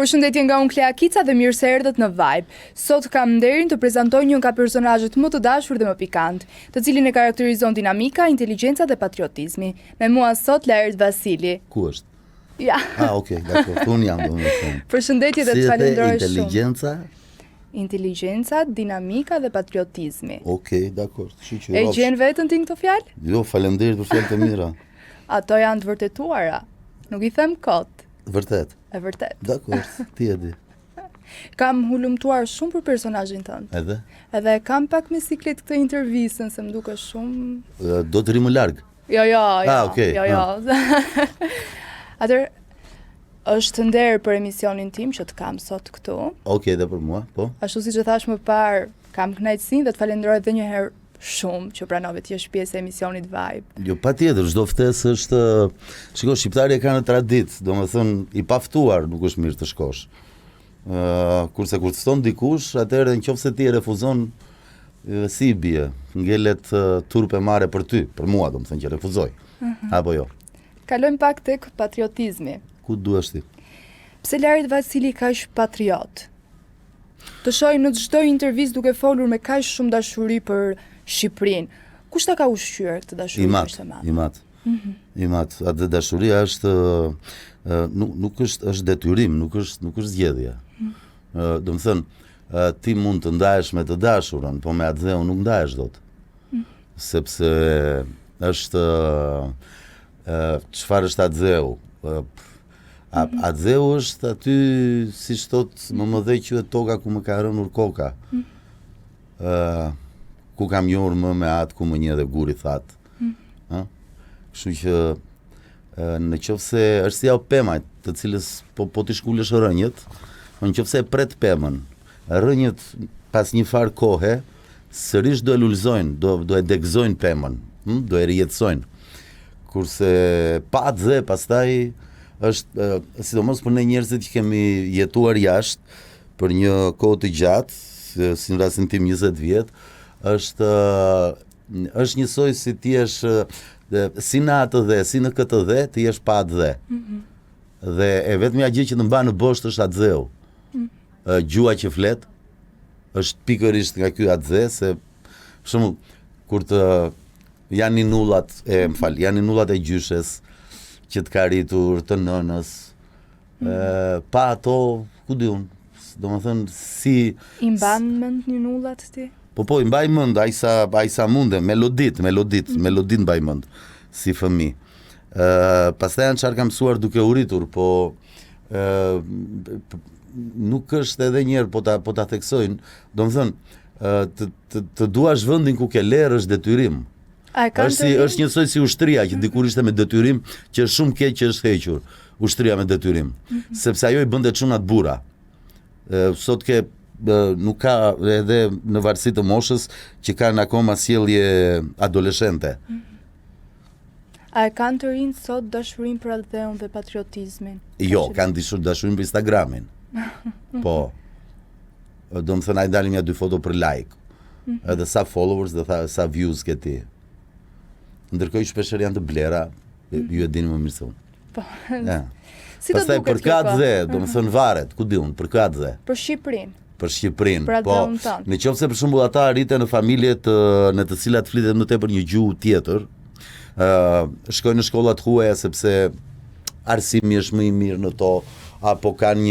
Përshëndetje nga unë Klea Kica dhe mirë se erdhët në Vibe. Sot kam nderin të prezantoj një nga personazhet më të dashur dhe më pikant, të cilin e karakterizon dinamika, inteligjenca dhe patriotizmi. Me mua sot Lajert Vasili. Ku është? Ja. Okej, dakor. Unë jam domethënë. Përshëndetje dhe të falenderoj shumë. Inteligjenca? Inteligjenca, dinamika dhe patriotizmi. Okej, dakor. E gjen veten ti këto fjalë? Jo, faleminderit për fjalët e mira. Ato janë të vërtetuara. Nuk i them kot. Vërtet. E vërtet. Dakor, ti e di. Kam hulumtuar shumë për personazhin tënd. Edhe kam pak me siklet këtë intervistën se më duket shumë. Do të rri më larg. Jo. Okay. Jo. Atëherë është nder për emisionin tim që të kam sot këtu. Okej, dhe për mua, po. Ashtu siç e thash më parë, kam kënaqësinë dhe të falenderoj edhe një herë shumë që pranove të jesh pjesë e emisionit Vibe. Jo, patjetër, çdo ftesë është, shiko, shqiptari e ka në traditë, domethënë i paftuar nuk është mirë të shkosh. Kurse kur të fton dikush, atëherë nëse ti e refuzon, si i bie, ngelet turpe mare për ty, për mua domethënë që refuzoj. Apo jo. Kalojmë pak tek patriotizmi. Ku duhesh ti? Pse Lajert Vasili kaq patriot? Të shohim në çdo intervistë duke folur me kaq shumë dashuri për Shqipërinë. Kush ta ka ushqyer këtë dashuri kaq të madhe? I mat. Atë dashuria është nuk është detyrim, nuk është zgjedhje. Domethënë ti mund të ndahesh me të dashurën, po me atë nuk ndahesh dot. Sepse është çfarë është atzeu? Atzeu është aty, siç thot, më dhe quhet toka ku më ka rënur koka. Ku kam njohur më me atë ku më një dhe guri thatë. Kështu që nëse është si ajo pema, të cilës po t'i shkulesh rënjët, nëse e pret pemën, rënjët pas një farë kohe, sërish do e lulëzojnë, do e degëzojnë pemën, do e rijetësojnë. Kurse pa atë pastaj është, sidomos për ne njerëzit që kemi jetuar jashtë për një kohë të gjatë, si në rastin tim 20 vjet, është njësoj si ti jesh si në atë dhe, si në këtë dhe, ti jesh pa atë dhe. Dhe e vetmja gjë që të mba në bosht është atë dheu. Gjua që flet, është pikërisht nga ky atë dhe, se për shembull, kur të janë ninullat e gjyshes, që të ka rritur të nënës, pa ato, ku di unë, domethënë si... I mban mend ninullat ti? Po, i mbaj mend, ai sa munde, melodit mbaj mend, si fëmijë. Pastaj janë çfarë kam mësuar duke u rritur, po nuk është edhe njerë, po ta theksojnë, domethënë, të duash vendin ku ke lerë është detyrim. Është njësoj si ushtria që dikur ishte me detyrim, që është shumë keq që është hequr, ushtria me detyrim, sepse ajo i bëndet çunat burra. Sot nuk ka edhe në varësi të moshës që kanë akoma sjellje adoleshente. A e kanë të rinë sot dashurinë për atë dhe patriotizmin? Jo, kanë dashurinë për Instagramin. Po. Domethënë ai dalim ja 2 foto për like. Edhe sa followers dhe sa views ke ti. Ndërkohë shpeshherë janë të blera, ju e dini më mirë se unë. Po. Pastaj për katë dhe, domethënë varet, ku di unë, për katë dhe. Për Shqipërinë. Për Shqipërinë, po. Nëse për shembull ata arriten në familje në të cilat flitet më tepër një gjuhë tjetër, shkojnë në shkolla të huaja sepse arsimi është më i mirë në to, apo kanë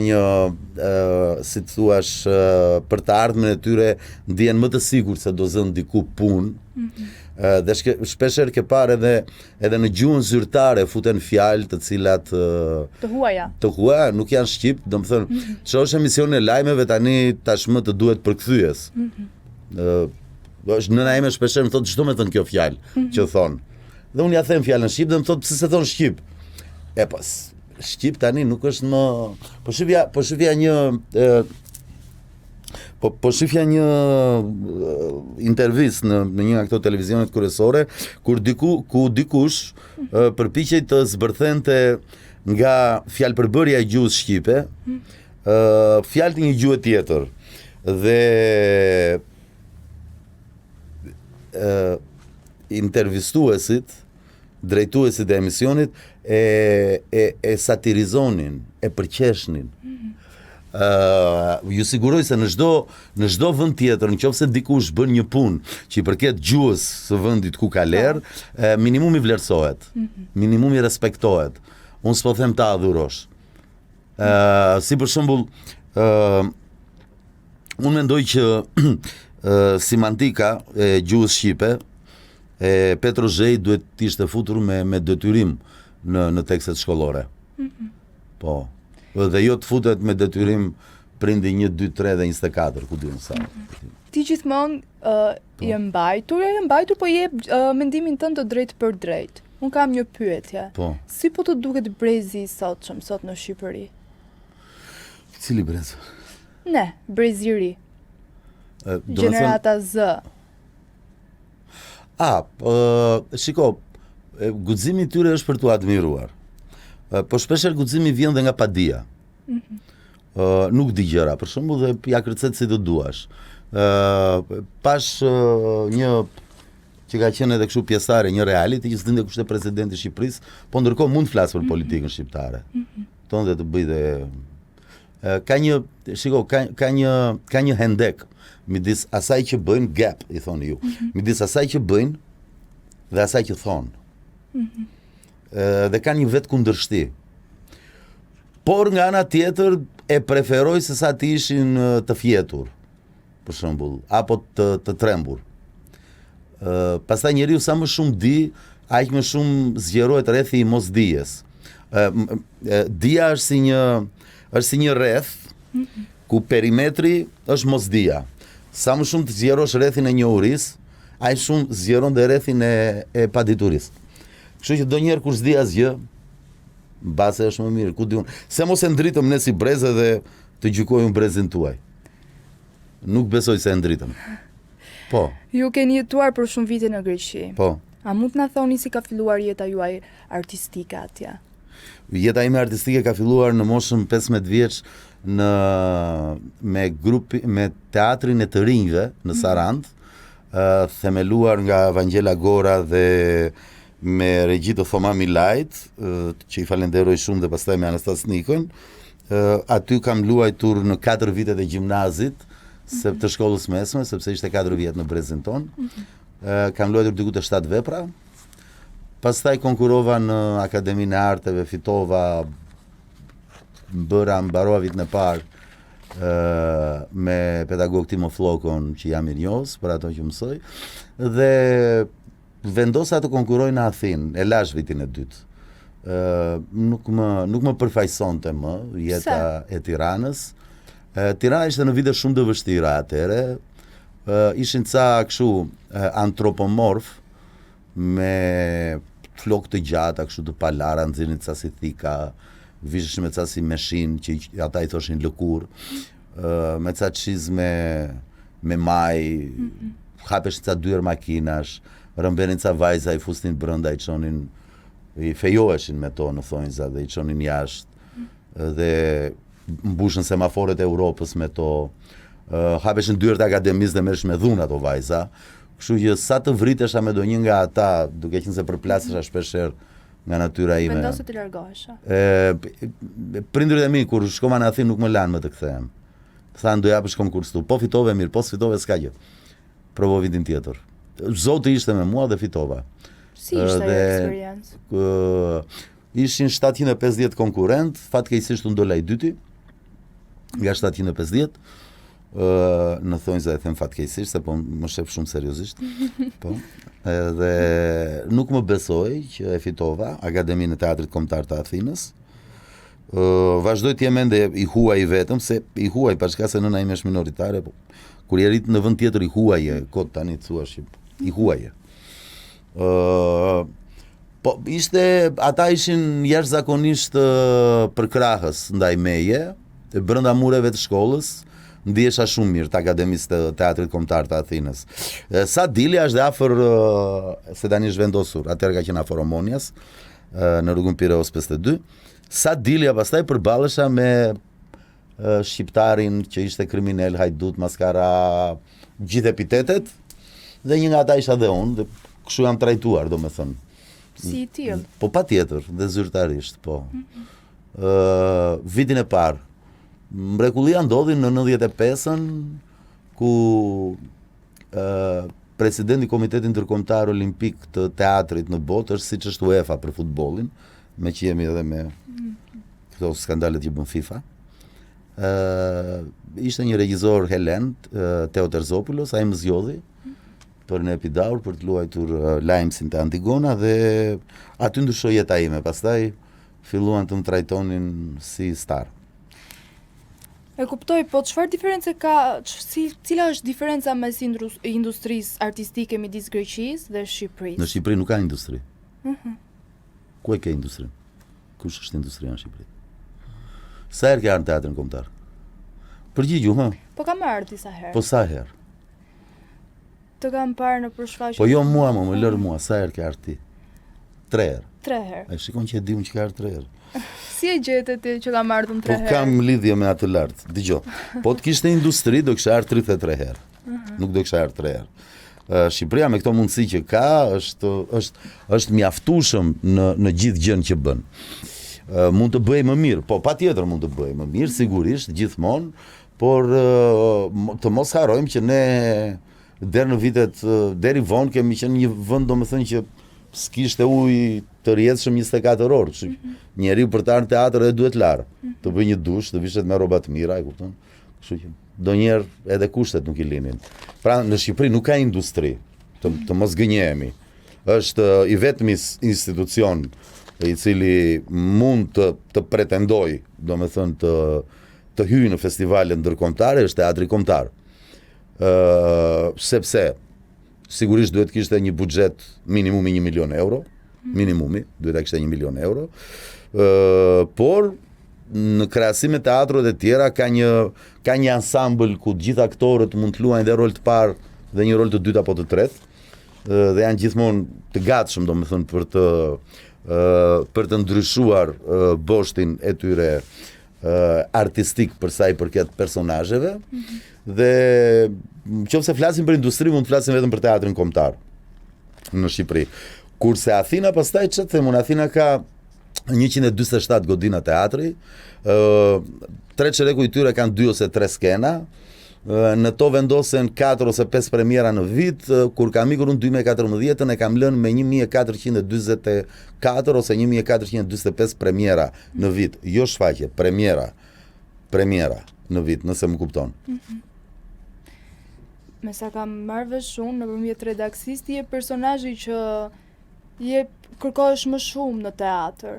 një si të thuash, për të ardhmen e tyre ndihen më të sigurt se do zënë diku punë. Dhe shpesher ke parë edhe në gjuhën zyrtare futen fjalë të cilat të huaja, nuk janë shqip, domethënë çosh emisionin e lajmeve tani tashmë të duhet përkthyes. Është nëna ime shpesher më thotë çdo më thon kjo fjalë që thon. Dhe unë ja them fjalën shqip dhe më thotë pse se thon shqip. Pas shqip tani nuk është më, po shifja një intervistë në një nga këto televizionet kryesore, ku dikush përpiqej të zbërthente nga fjalëpërbërja e gjuhës shqipe, fjalë të një gjuhë tjetër. Dhe intervistuesit drejtuesit e emisionit e satirizonin, e përqeshnin. Ju siguroj se në çdo vend tjetër, nëse dikush bën një punë që i përket gjuhës së vendit ku ka lerë, minimumi vlerësohet, minimumi respektohet. Unë s'po them ta adhurosh. Si për shembull, unë mendoj që semantika e gjuhës shqipe e Petro Zhej duhet të ishte futur me detyrim në tekstet shkollore. Po. Dhe jo të futet me detyrim prindi 1, 2, 3 dhe 24, ku diun sa. Ti gjithmonë je mbajtur, po je mendimin tënd të drejt për drejt. Unë kam një pyetje. Po. Si po të duket brezi i sotshëm sot në Shqipëri? Cili brez? Ne, breziri. Gjenerata Z. Shiko, guximi i tyre është për t'u admiruar. Po shpeshherë guximi vjen dhe nga padia. Nuk di gjëra, për shembull, dhe ja kërcet si të duash. Pash një që ka qenë edhe kështu pjesëtare, një reality që s'dinte kush është presidenti i Shqipërisë, po ndërkohë mund të flas për politikën shqiptare. Ton dhe të bëj dhe ka një hendek midis asaj që bëjnë, gap i thoni ju, midis asaj që bëjnë dhe asaj që thonë. Dhe ka një vetë kundërshti. Por nga ana tjetër e preferoj se sa të ishin të fjetur, për shembull, apo të trembur. Pastaj njeriu sa më shumë di, aq më shumë zgjerohet rrethi i mosdijes. Dia është si një rreth ku perimetri është mosdia. Sa më shumë të zgjerosh rrethin e njohurisë, aq shumë zgjeron dhe rrethin e paditurisë. Kështu që donjëherë kur s'di asgjë, mbase është më mirë, ku diun. Se mos e ndritëm ne si breze dhe të gjykojmë brezin tuaj. Nuk besoj se e ndritëm. Po. Ju keni jetuar për shumë vite në Greqi. Po. A mund të na thoni si ka filluar jeta juaj artistike atje? Jeta ime artistike ka filluar në moshën 15 vjeç me teatrin e të rinjve në Sarand, themeluar nga Vangela Gora dhe me regji të Thoma Milajt, që i falenderoj shumë, dhe pastaj me Anastas Nikon. Aty kam luajtur në 4 vitet e gjimnazit, të shkollës mesme, sepse ishte 4 vjet në brezin ton. Kam luajtur diku të 7 vepra. Pastaj konkurova në Akademinë e Arteve, fitova, mbarova vitin e parë me pedagog Timo Flokon, që jam i njohës për ato që mësoj, dhe vendosa të konkuroj në Athinë, e lash vitin e dytë. Nuk më përfaqësonte më jeta e Tiranës. Tirana ishte në vite shumë të vështira atëre. Ishin ca kështu antropomorf me flok të gjata, kështu të palara, nxirrin ca si thika, vishesh me ca si meshin, që ata i thoshin lëkur, me ca çizme me maj, hapesh ca dyer makinash, rëmbenin ca vajza, i fusnin brenda, i çonin, i fejoheshin me to në thonjza dhe i çonin jashtë, dhe mbushën semaforët e Europës me to, hapeshin dyert akademisë dhe merresh me dhunë ato vajza. Kështu që sa të vritesha me donjë nga ata, duke qenë se përplasesha shpeshherë nga natyra ime. Vendose të largohesha. Prindërit e mi kur shkova në Athinë nuk më lanë më të kthehem. Thanë do japësh konkurs tu. Po fitove mirë, po s'fitove s'ka gjë. Provo vitin tjetër. Zoti ishte me mua dhe fitova. Si ishte ajo eksperiencë? Ishin 750 konkurrent, fatkeqësisht unë dola i dyti nga 750. Në thonjza e them fatkeqësisht, se po më shef shumë seriozisht. Po. Dhe nuk më besoj që e fitova Akademinë e Teatrit Kombëtar të Athinës. Vazhdoj të jem ende i huaj vetëm, se i huaj për shkak se nëna ime është minoritare, po kur je rrit në vend tjetër i huaje, kot tani thuash i huaje. Po ata ishin jashtëzakonisht përkrahës ndaj meje, brenda mureve të shkollës. Ndihesha shumë mirë të Akademisë të Teatrit Kombëtar të Athinës. Sa dilja është dhe afër, se tani është vendosur, atëherë ka qenë afër Omonias, në rrugën Pireos 52. Sa dilja pastaj përballesha me shqiptarin që ishte kriminal, hajdut, maskara, gjithë epitetet, dhe një nga ata isha dhe unë, dhe kështu jam trajtuar, domethënë. si i tillë. Po patjetër, dhe zyrtarisht, po. Vitin e parë, mrekullia ndodhi në 95-ën, ku presidenti i Komitetit Ndërkombëtar Olimpik të teatrit në botë është siç është UEFA për futbollin, me që jemi edhe me këto skandalet që bën FIFA. Ishte një regjisor Helen Teo Terzopoulos, ai më zgjodhi për në Epidaur për të luajtur Lajmsin te Antigona dhe aty ndryshoi jeta ime. Pastaj filluan të më trajtonin si star. E kuptoj, po çfarë diferencë ka, cila është diferenca mes industrisë artistike midis Greqisë dhe Shqipërisë? Në Shqipëri nuk ka industri. Ku e ke industrin? Kush është industria në Shqipëri? Sa herë ke ardhur në teatrin kombëtar? Përgjigju, ha? Po kam ardhur disa herë. Po sa herë? Të kam parë në përshfaqje. Po jo mua, më lër mua, sa herë ke ardhur ti? 3 herë. 3 herë. E shikon që e di unë që ka ardhur 3 herë. Si e gjetë ti që kam ardhur 3 herë? Po kam lidhje me atë lart. Dgjoj. Po të kishte industri do kisha ardhur 33 herë. Nuk do kisha ardhur 3 herë. Shqipëria me këto mundësi që ka është mjaftueshëm në gjithë gjën që bën. Mund të bëj më mirë, po patjetër mund të bëj më mirë, sigurisht, gjithmonë, por të mos harrojmë që ne deri në vitet deri vonë kemi qenë një vend domethënë që s'kishte ujë të rrjedhshëm 24 orë, kështu njeriu për të ardhur në teatr edhe duhet larë, të bëj një dush, të vishet me rroba të mira, e kupton? Kështu që donjëherë edhe kushtet nuk i linin. Pra në Shqipëri nuk ka industri, të mos gënjehemi. Është i vetmi institucion i cili mund të pretendoj, domethënë të hyjë në festivale ndërkombëtare, është teatri kombëtar. Sepse sigurisht duhet kishte një buxhet minimumi 1 milion euro, minimumi duhet ta kishte 1 milion euro. Por në krahasim me teatrat e tjera ka një ansambël ku të gjithë aktorët mund të luajnë dhe rol të parë dhe një rol të dytë apo të tretë, dhe janë gjithmonë të gatshëm domethënë për të ndryshuar boshtin e tyre artistik për sa i përket personazheve. Dhe nëse flasim për industri, mund të flasim vetëm për teatrin kombëtar në Shqipëri. Kurse Athina, pastaj ç'të them, Athina ka 147 godina teatri, 3 çereku i tyre kanë 2 ose 3 skena. Në to vendosen 4 ose 5 premiera në vit. Kur kam ikur unë 2014 e kam lënë me 1424 ose 1425 premiera në vit. Jo shfaqje, premiera në vit, nëse më kupton. Me sa kam marrë vesh unë nëpërmjet redaksisë, ti je personazhi që kërkohesh më shumë në teatr.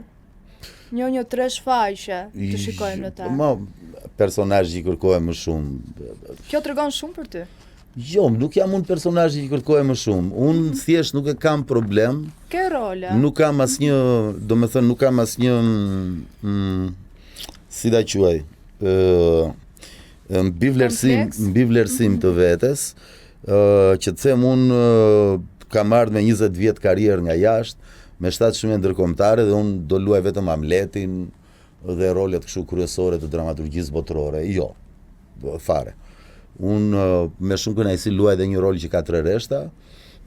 Një 3 shfaqje të shikojmë në teatr. Personazhi që kërkohet më shumë. Kjo tregon shumë për ty? Jo, nuk jam unë personazhi që kërkohet më shumë. Unë thjesht nuk e kam problem. Ke role? Nuk kam asnjë, domethënë nuk kam asnjë si ta quaj, mbi vlerësim të vetes, që të them unë kam ardhur me 20 vjet karrierë nga jashtë, me 7 shme ndërkombëtare dhe unë do luaj vetëm Hamletin dhe rolet kështu kryesore të dramaturgjisë botërore. Jo, fare. Unë me shumë kënaqësi luaj edhe një rol që ka 3 reshta,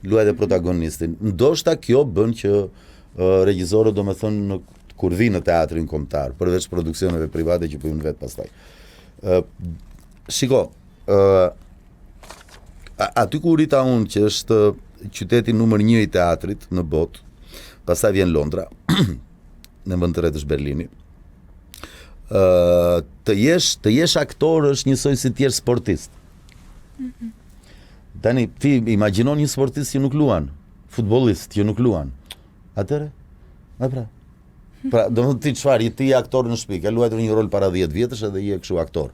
luaj edhe protagonistin. Ndoshta kjo bën që regjisorët domethënë kur vinë në teatrin kombëtar, përveç produksioneve private që bëjnë vetë pastaj. Shiko, aty ku rita unë, që është qyteti numër 1 i teatrit në botë, pastaj vjen Londra, në vend të re është Berlini. Të jesh aktor është njësoj si të jesh sportist. Tani ti imagjinon një sportist që nuk luan, futbollist që nuk luan. Atëre? Pra, domethënë ti çfarë, ti je aktor në shtëpi, ke luajtur një rol para 10 vjetësh edhe je kështu aktor.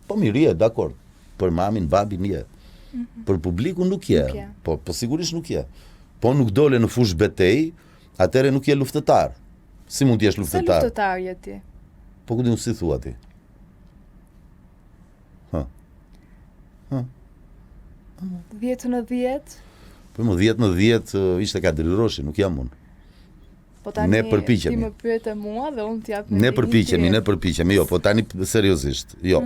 Po mirë je, dakor. Për mamin, babin je. Për publikun nuk je. Po sigurisht nuk je. Po nuk dole në fush betej, atëre nuk je luftëtar. Si mund t'jesh luftëtar? Sa luftëtar je ti? Po ku di unë si thua ti? 10 në 10? Po më 10 në 10 ishte Kadri Roshi, nuk jam unë. Po tani ne përpiqemi. Ti më pyete mua dhe unë t'jap me. Ne përpiqemi, jo, po tani seriozisht, jo.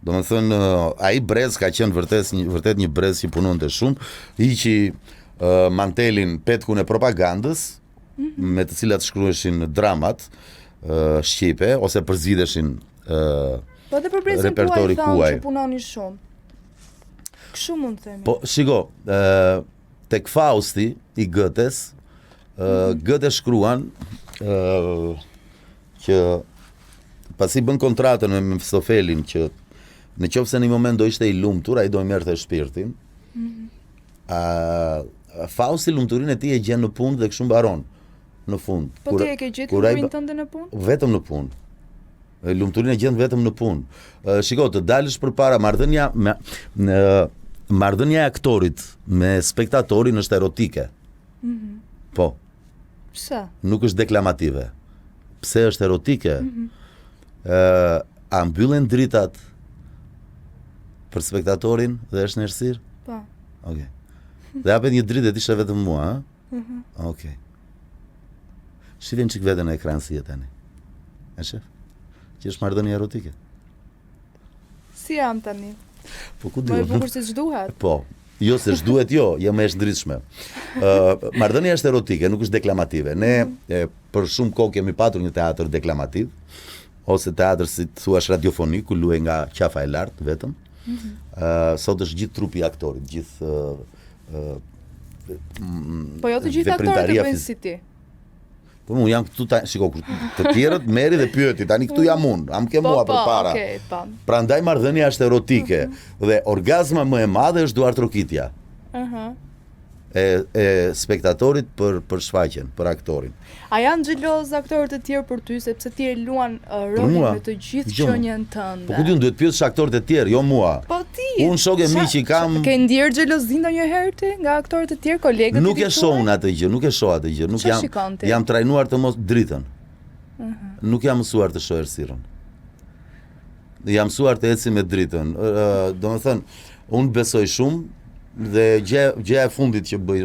Domethënë ai brez ka qenë vërtet një brez që punonte shumë, hiqi mantelin petkun e propagandës, me të cilat shkruheshin dramat shqipe, ose përzideshin Po dhe për presin tuaj thonë që punoni shumë. Kështu mund të themi. Po, shiko, tek Fausti i Gëtes, Gëte shkruan që pasi bën kontratën me Mefistofelin që në qoftë se në një moment do ishte i lumtur, ai do i merrte shpirtin. Fausti lumturinë e tij e gjen në punë dhe kështu mbaron në fund. Po ti e ke gjetur lumturinë tënde në punë? Vetëm në punë. Lumturinë e gjen vetëm në punë. Shiko, të dalësh përpara marrëdhënia e aktorit me spektatorin është erotike. Po. Pse? Nuk është deklamative. Pse është erotike? A mbyllen dritat për spektatorin dhe është në errësirë? Po. Okej. Dhe hapet një dritë e tisha vetëm mua, ha? Okej. Shifin çik veten në ekran si tani. E shef? Që është marrëdhënie erotike. Si jam tani? Po ku di? Po e bukur se ç'duhet. Po. Jo se ç'duhet, jo, jam më e ndritshme. Marrëdhënia është erotike, nuk është deklamative. Ne për shumë kohë kemi patur një teatr deklamativ ose teatr si thuash radiofonik ku luhej nga qafa e lartë vetëm. Sot është gjithë trupi i aktorit, gjithë po jo të gjithë aktorët e bëjnë si ti. Po unë jam këtu shiko, të tjerët merri dhe pyeti, tani këtu jam unë, am ke mua përpara. Prandaj marrëdhënia është erotike dhe orgazma më e madhe është duartrokitja. E spektatorit për shfaqjen, për aktorin. A janë xheloz aktorët e tjerë për ty sepse ti e luan rolin me të gjithë qenien tënde? Po ku ti duhet pyetësh aktorët e tjerë, jo mua. Po ti. Unë shok e miq i kam. Ke ndier xhelozi ndonjëherë ti nga aktorët e tjerë, kolegët? Nuk e shoh unë atë gjë, nuk e shoh atë gjë, nuk jam trajnuar të mos dritën. Nuk jam mësuar të shoh errësirën. Jam mësuar të eci me dritën. Domethënë, unë besoj shumë dhe gjëja e fundit që bëj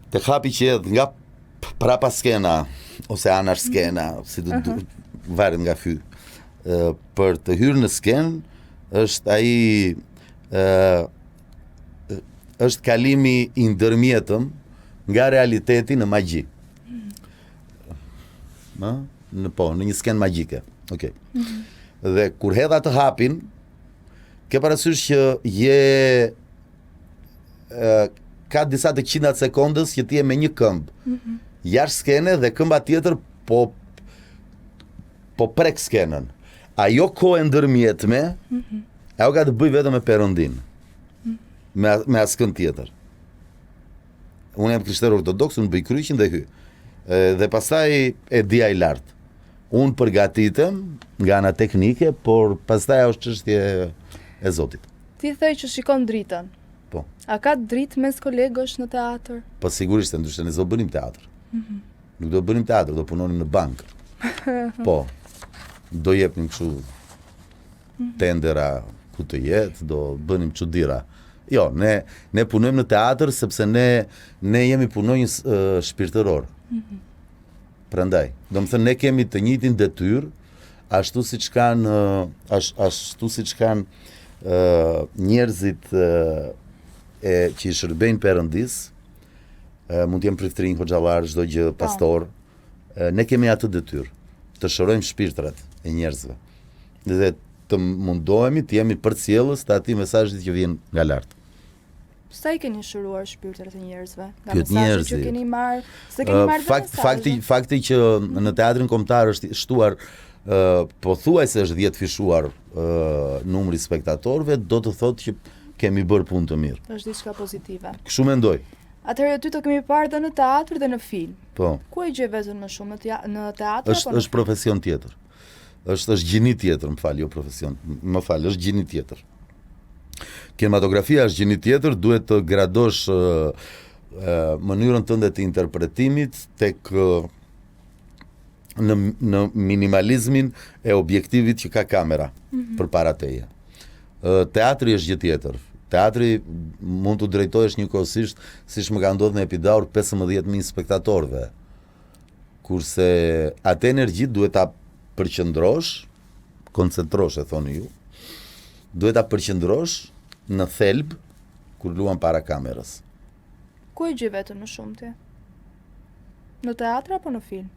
të hapi që nga prapa skena ose anash skena si varet nga fy për të hyrë në skenë është ai është kalimi i ndërmjetëm nga realiteti në magji. Në një skenë magjike. Okej. Dhe kur hedha të hapin, ke parasysh që ka disa të qindat sekondës që ti je me një këmbë jashtë skene dhe këmba tjetër po prek skenën. Ajo kohë ndërmjetme ajo ka të bëj vetëm me perëndin, me askën tjetër. Unë jam krishter ortodoks, unë bëj kryqin dhe hy. Dhe pastaj e di ai lart. Unë përgatitem nga ana teknike, por pastaj është çështje e Zotit. Ti the që shikon dritën. Po. A ka dritë mes kolegësh në teatr? Po sigurisht, ndryshë ne do bënim teatr. Nuk do bënim teatr, do punonim në bank. Po. Do jepnim kështu tendera ku të jetë, do bënim çuditëra. Jo, ne punojmë në teatr sepse ne jemi punonjës shpirtëror. Prandaj, domethënë ne kemi të njëjtin detyrë, ashtu siç kanë njerëzit që i shërbejnë Perëndis, mund të jenë priftërinj, hoxhallar, çdo gjë, pastor, ne kemi atë detyrë të shërojmë shpirtrat e njerëzve. Dhe të mundohemi të jemi përcjellës të atij mesazhi që vjen nga lart. Sa i keni shëruar shpirtrat e njerëzve? Nga mesazhet që keni marrë, se keni marrë fakti që në teatrin kombëtar është shtuar pothuajse është 10 fishuar numri spektatorëve, do të thotë që kemi bërë punë të mirë. Është diçka pozitive. Kështu mendoj. Atëherë ty të kemi parë dhe në teatr dhe në film. Po. Ku e gje veten më shumë në teatr apo? Është profesion tjetër. Është gjini tjetër, jo profesion. Është gjini tjetër. Kinematografia është gjini tjetër, duhet të gradosh mënyrën tënde të interpretimit tek në minimalizmin e objektivit që ka kamera përpara teje. Teatri është gjë tjetër. Teatri mund të drejtohesh njëkohësisht, siç më ka ndodhur në Epidaur, 15.000 spektatorëve. Kurse atë energji duhet ta përqendrosh, koncentrosh, e thoni ju. Duhet ta përqendrosh në thelb kur luan para kamerës. Ku e gje vetën më shumë ti? Në teatr apo në film?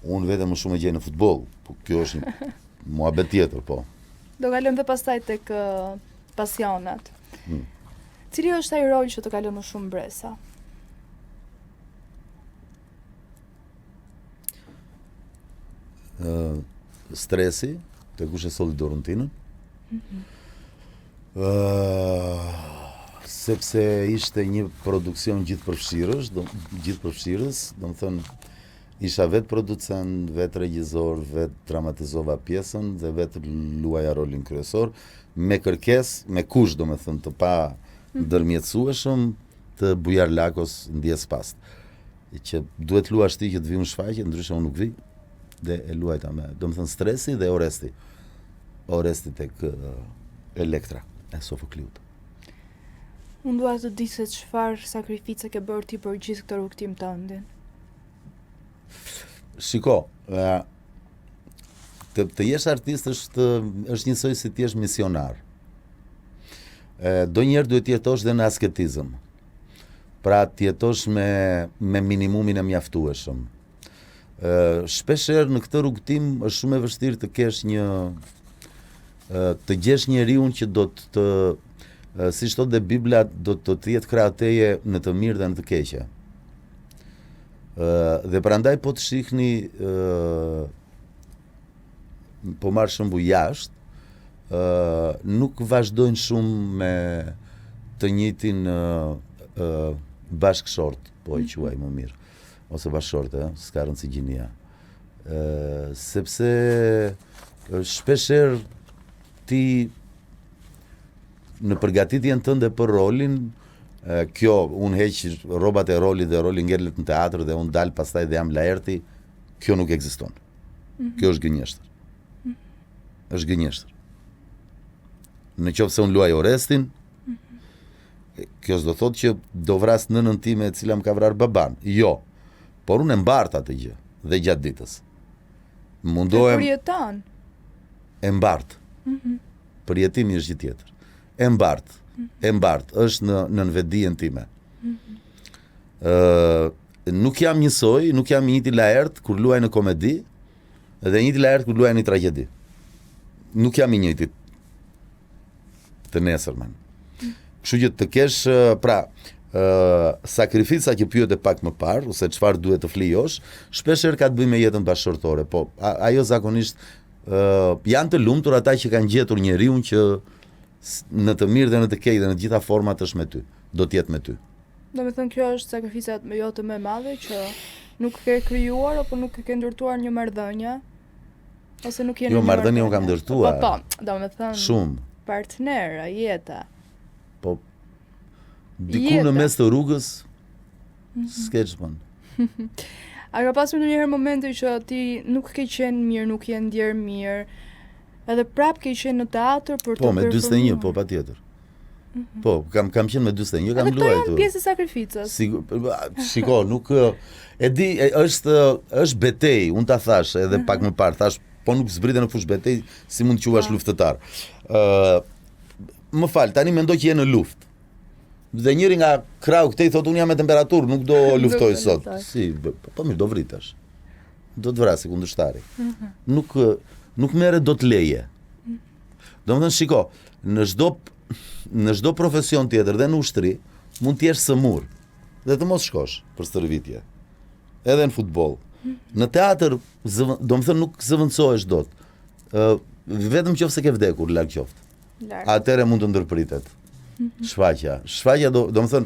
Unë vetëm më shumë e gjej në futboll, po kjo është një muhabet tjetër, po. Do kalojmë dhe pastaj tek pasionet. Cili është ai rol që të ka lënë më shumë bresa? Stresi, të kush e solli dorën tinën. Sepse ishte një produksion gjithëpërfshirës, do të thënë isha vetë producent, vetë regjizor, vetë dramatizova pjesën dhe vetë luaja rolin kryesor, me kërkesë, me kush do me thënë të pa ndërmjetësueshëm të Bujar Lakos ndjes past. Që duhet luash ti që të vi unë shfaqje, ndryshe unë nuk vi, dhe e luajta me, do me thënë Stresi dhe Oresti. Oresti tek Elektra e Sofokliut. Unë dua të di se çfarë sakrifice ke bërë ti për gjithë këtë rrugtim tëndin. Shiko, të jesh artist është njësoj si të jesh misionar. Do njerë duhet jetosh dhe në asketizëm. Pra të jetosh me minimumin e mjaftueshëm. Shpesher në këtë rrugtim është shumë e vështirë të kesh të gjesh njeriun që do të si shtot dhe Biblia, do të jetë krah teje në të mirë dhe në të keqe. Dhe prandaj po të shihni po marrë shembull jashtë, nuk vazhdojnë shumë me të njëjtin bashkëshort, po e quaj më mirë, ose bashkëshorte, s'ka rëndësi gjinia. Sepse shpesher ti në përgatitjen tënde për rolin, kjo, unë heq robat e rolit dhe rolin ngellet në teatr dhe unë dal pastaj dhe jam laerti, kjo nuk ekziston. Kjo është gënjeshtër. Është gënjeshtër. Në qoftë se unë luaj Orestin, kjo s'do thotë që do vras nënën time e cila më ka vrar baban. Jo. Por unë e mbart atë gjë dhe gjatë ditës. Mundohem. E përjeton. E mbart. Përjetimi është gjë tjetër. E mbart, është në vetdijen time. Nuk jam njësoj, nuk jam njëti laert kur luaj në komedi, dhe njëti laert kur luaj në tragjedi. Nuk jam i njëti të nesërmen. Kështu që të kesh, pra, sakrifica që pyet e pak më parë, ose çfarë duhet të flijosh, shpeshherë ka të bëjë me jetën bashkëshortore, po ajo zakonisht janë të lumtur ata që kanë gjetur njeriun që në të mirë dhe në të keq dhe në të gjitha format është me ty, do të jetë me ty. Do me thënë kjo është sakrifica jote më e madhe që nuk ke krijuar apo nuk ke ndërtuar një marrëdhënie ose nuk jeni. Jo, marrëdhënie unë kam ndërtuar. Po, do me thënë shumë. Partner, jeta. Po diku në mes të rrugës s'ke ç'bën. A ka pasur ndonjëherë momente që ti nuk ke qenë mirë, nuk je ndjer mirë? Edhe prap ke qenë në teatr për të performuar. Po, me 41, po patjetër. Po, kam qenë me 41, kam luajtur. Edhe këto janë pjesë e sakrificës. Shiko, nuk e di, është betej, unë ta thash edhe pak më parë, thash, po nuk zbrite në fush betej, si mund të quash luftëtar. Më fal, tani mendoj që je në luftë. Dhe njëri nga krau këtej thotë unë jam me temperaturë, nuk do luftoj sot. Si, po mirë, do vritesh. Do të vrasë kundërshtari. Nuk merret do të leje. Domethënë shiko, në çdo profesion tjetër dhe në ushtri mund të jesh sëmur dhe të mos shkosh për stërvitje. Edhe në futboll. Në teatr domethënë nuk zëvendësohesh dot. Vetëm qofse ke vdekur larg qoftë. Atëherë mund të ndërpritet. Shfaqja domethënë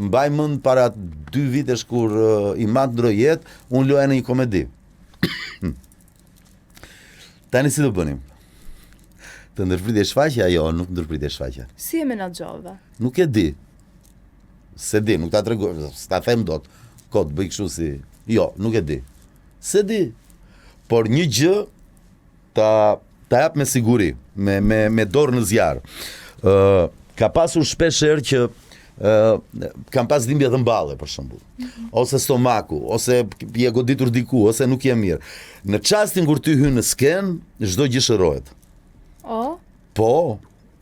mbaj mend para 2 vitesh kur i mat ndroi jetë, unë luaja në një komedi. Tani si do bënim? Të ndërpritje shfaqja? Jo, nuk ndërpritje shfaqja. Si e menaxhove? Nuk e di. Se di, nuk ta tregoj, s'ta them dot. Kot bëj kështu si. Jo, nuk e di. Se di. Por një gjë ta jap me siguri, me dorë në zjarr. Ka pasur shpesh herë që kam pas dhimbje të mballe për shembull. Ose stomaku, ose je goditur diku, ose nuk je mirë. Në çastin kur ty hyn në sken, çdo gjë shërohet. Po,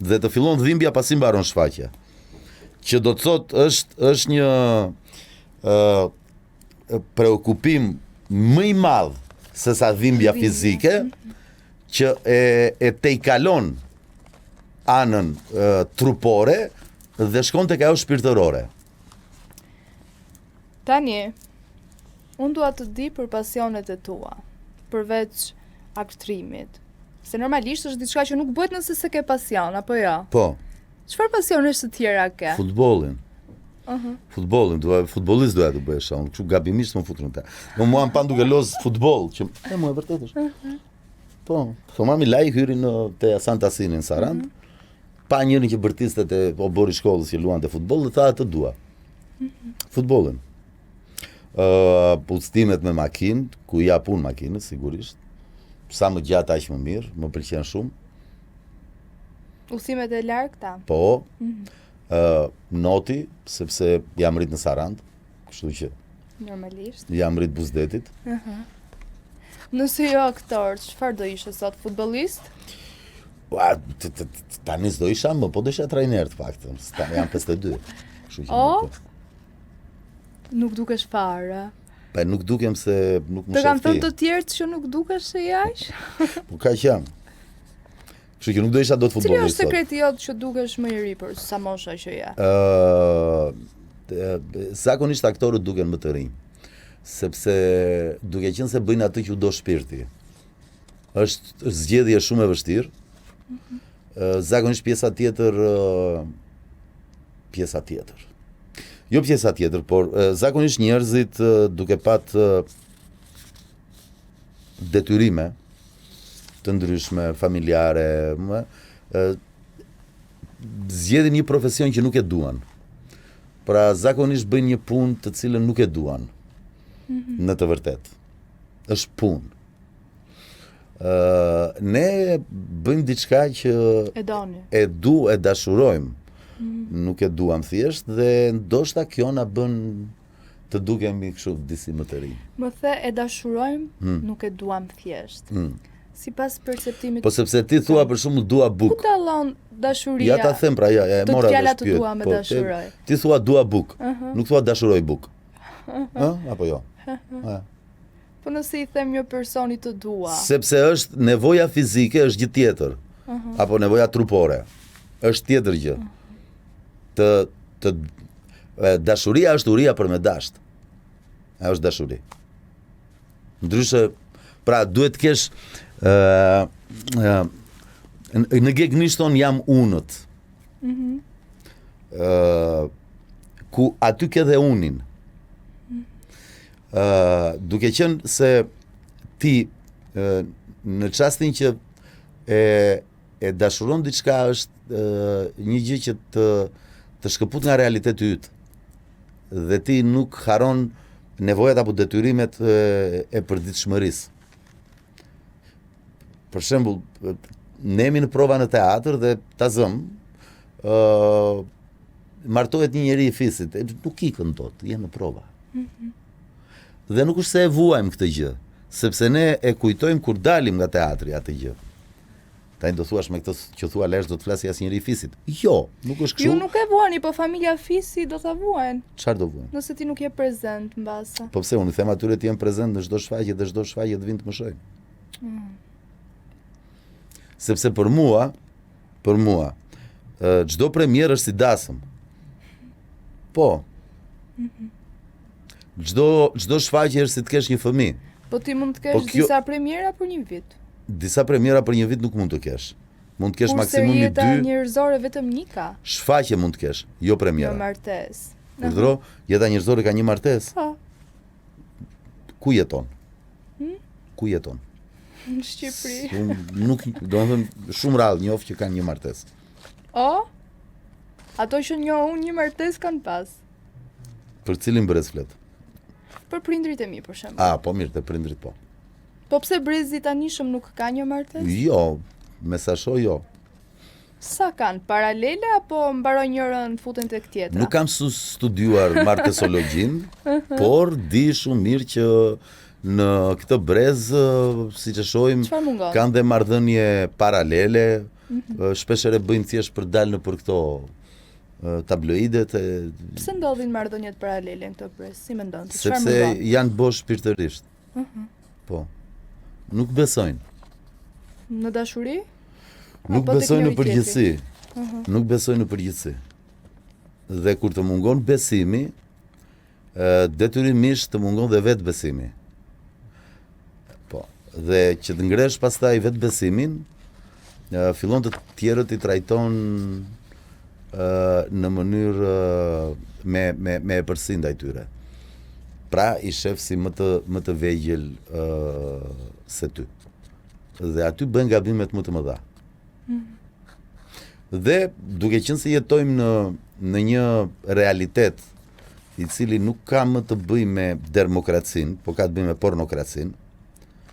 dhe të fillon dhimbja pasi mbaron shfaqja. që do të thot është një preokupim më i madh se sa dhimbja fizike, që e tejkalon anën trupore dhe shkon tek ajo shpirtërore. Tani, unë dua të di për pasionet e tua, përveç aktrimit. Se normalisht është diçka që nuk bëhet nëse se ke pasion, apo jo? Po. Çfarë pasionesh të tjera ke? Futbollin. Futbollin, futbollist doja të bëhesh, unë kështu gabimisht më futur në te. Po mua më pan duke loz futboll, që mua vërtet është. Po, mami laj hyri te Santa Sinin Sarand. Pa njërin që bërtistet e obori shkollës që luante futboll dhe tha të dua. Futbollin. Udhëtimet me makinë, ku ja pun makinës sigurisht. Sa më gjatë aq më mirë, më pëlqen shumë. Udhëtimet e largta? Po. Noti, sepse jam rrit në Sarand, kështu që normalisht jam rrit Buzdetit. Nëse jo aktor, çfarë do ishe sot, futbollist? Tani s'do isha më, po do isha trajner të paktën. Jam 52. Kështu që nuk dukesh fare. Po nuk dukem se nuk më shef ti. Të kanë thënë të tjerë që nuk dukesh se jaq? Po kaq jam. Kështu që nuk do isha dot futbollist. Cili është sekreti jot që dukesh më i ri për sa mosha që je? Zakonisht aktorët duken më të rinj. Sepse duke qenë se bëjnë atë që u do shpirti. Është zgjedhje shumë e vështirë. Zakonisht pjesa tjetër. Jo pjesa tjetër, por zakonisht njerëzit duke pat detyrime të ndryshme, familjare, zgjedhin një profesion që nuk e duan. Pra zakonisht bëjnë një punë të cilën nuk e duan. Në të vërtet. Është punë. Ne bëjmë diçka që e dashurojmë. Nuk e duam thjesht dhe ndoshta kjo na bën të dukemi kështu disi më të rinj. Më the e dashurojmë, nuk e duam thjesht. Sipas perceptimit. Po sepse ti thua për shembull dua buk. Ku dallon dashuria? Ja ta them pra, ja e mora vesh pyet. Të dua me dashuroj. Ti thua dua buk, nuk thua dashuroj buk. Apo jo? Po nëse i them një personi të dua. Sepse është nevoja fizike është gjë tjetër. Apo nevoja trupore. Është tjetër gjë. Dashuria është uria për me dasht. Ajo është dashuri. Ndryshe, pra duhet të kesh në gegniston jam unët. Ku aty ke dhe unin. Duke qenë se ti në çastin që e dashuron diçka është një gjë që të shkëput nga realiteti yt. Dhe ti nuk haron nevojat apo detyrimet e përditshmërisë. Për shembull, ne jemi në prova në teatr dhe ta zëm, martohet një njeri i fisit, nuk ikën dot, je në prova. Dhe nuk është se e vuajmë këtë gjë, sepse ne e kujtojmë kur dalim nga teatri atë gjë. Tani do thuash me këtë që thua lesh do të flasë asnjëri i fisit. Jo, nuk është kështu. Ju nuk e vuani, po familja Fisi do ta vuajnë. Çfarë do vuajnë? Nëse ti nuk je prezent mbase. Po pse unë them atyre të jem prezent në çdo shfaqje dhe çdo shfaqje të vinë të më shohim. Sepse për mua, çdo premier është si dasëm. Po. Çdo shfaqje është si të kesh një fëmijë. Po ti mund të kesh disa premiera për një vit. Disa premiera për një vit nuk mund të kesh. Mund të kesh maksimumi 2. Kurse jeta njerëzore vetëm një ka. Shfaqje mund të kesh, jo premiera. Në martesë. Urdhro, jeta njerëzore ka një martesë. Po. Ku jeton? Ku jeton? Në Shqipëri. Nuk, domethënë shumë rrallë njoh që kanë një martesë. Ato që njoh unë një martesë kanë pas. Për cilin brez flet? Për prindrit e mi, për shembull. Po mirë, te prindrit po. Po pse brezi tanishëm nuk ka një martesë? Jo, me sa shoh jo. Sa kanë, paralele apo mbaroj njërën futen tek tjetra? Nuk kam studiuar martesologjin, por di shumë mirë që në këtë brez, siç e shohim, kanë dhe marrëdhënie paralele, shpeshherë bëjnë thjesht për dalë në për këto tabloidet. Pse ndodhin marrëdhëniet paralele në këtë pres? Si mendon ti? Sepse janë bosh shpirtërisht. Po. Nuk besojnë. Në dashuri? Nuk besojnë në përgjithësi. Nuk besojnë në përgjithësi. Dhe kur të mungon besimi, detyrimisht të mungon dhe vetë besimi. Po. Dhe që të ngresh pastaj vetë besimin, fillon të tjerët i trajton në mënyrë me e përsin ndaj tyre. Pra i shef si më të vegjël se ty. Dhe aty bën gabimet më të mëdha. Dhe duke qenë se jetojmë në një realitet i cili nuk ka më të bëj me demokracinë, po ka të bëj me pornokracinë.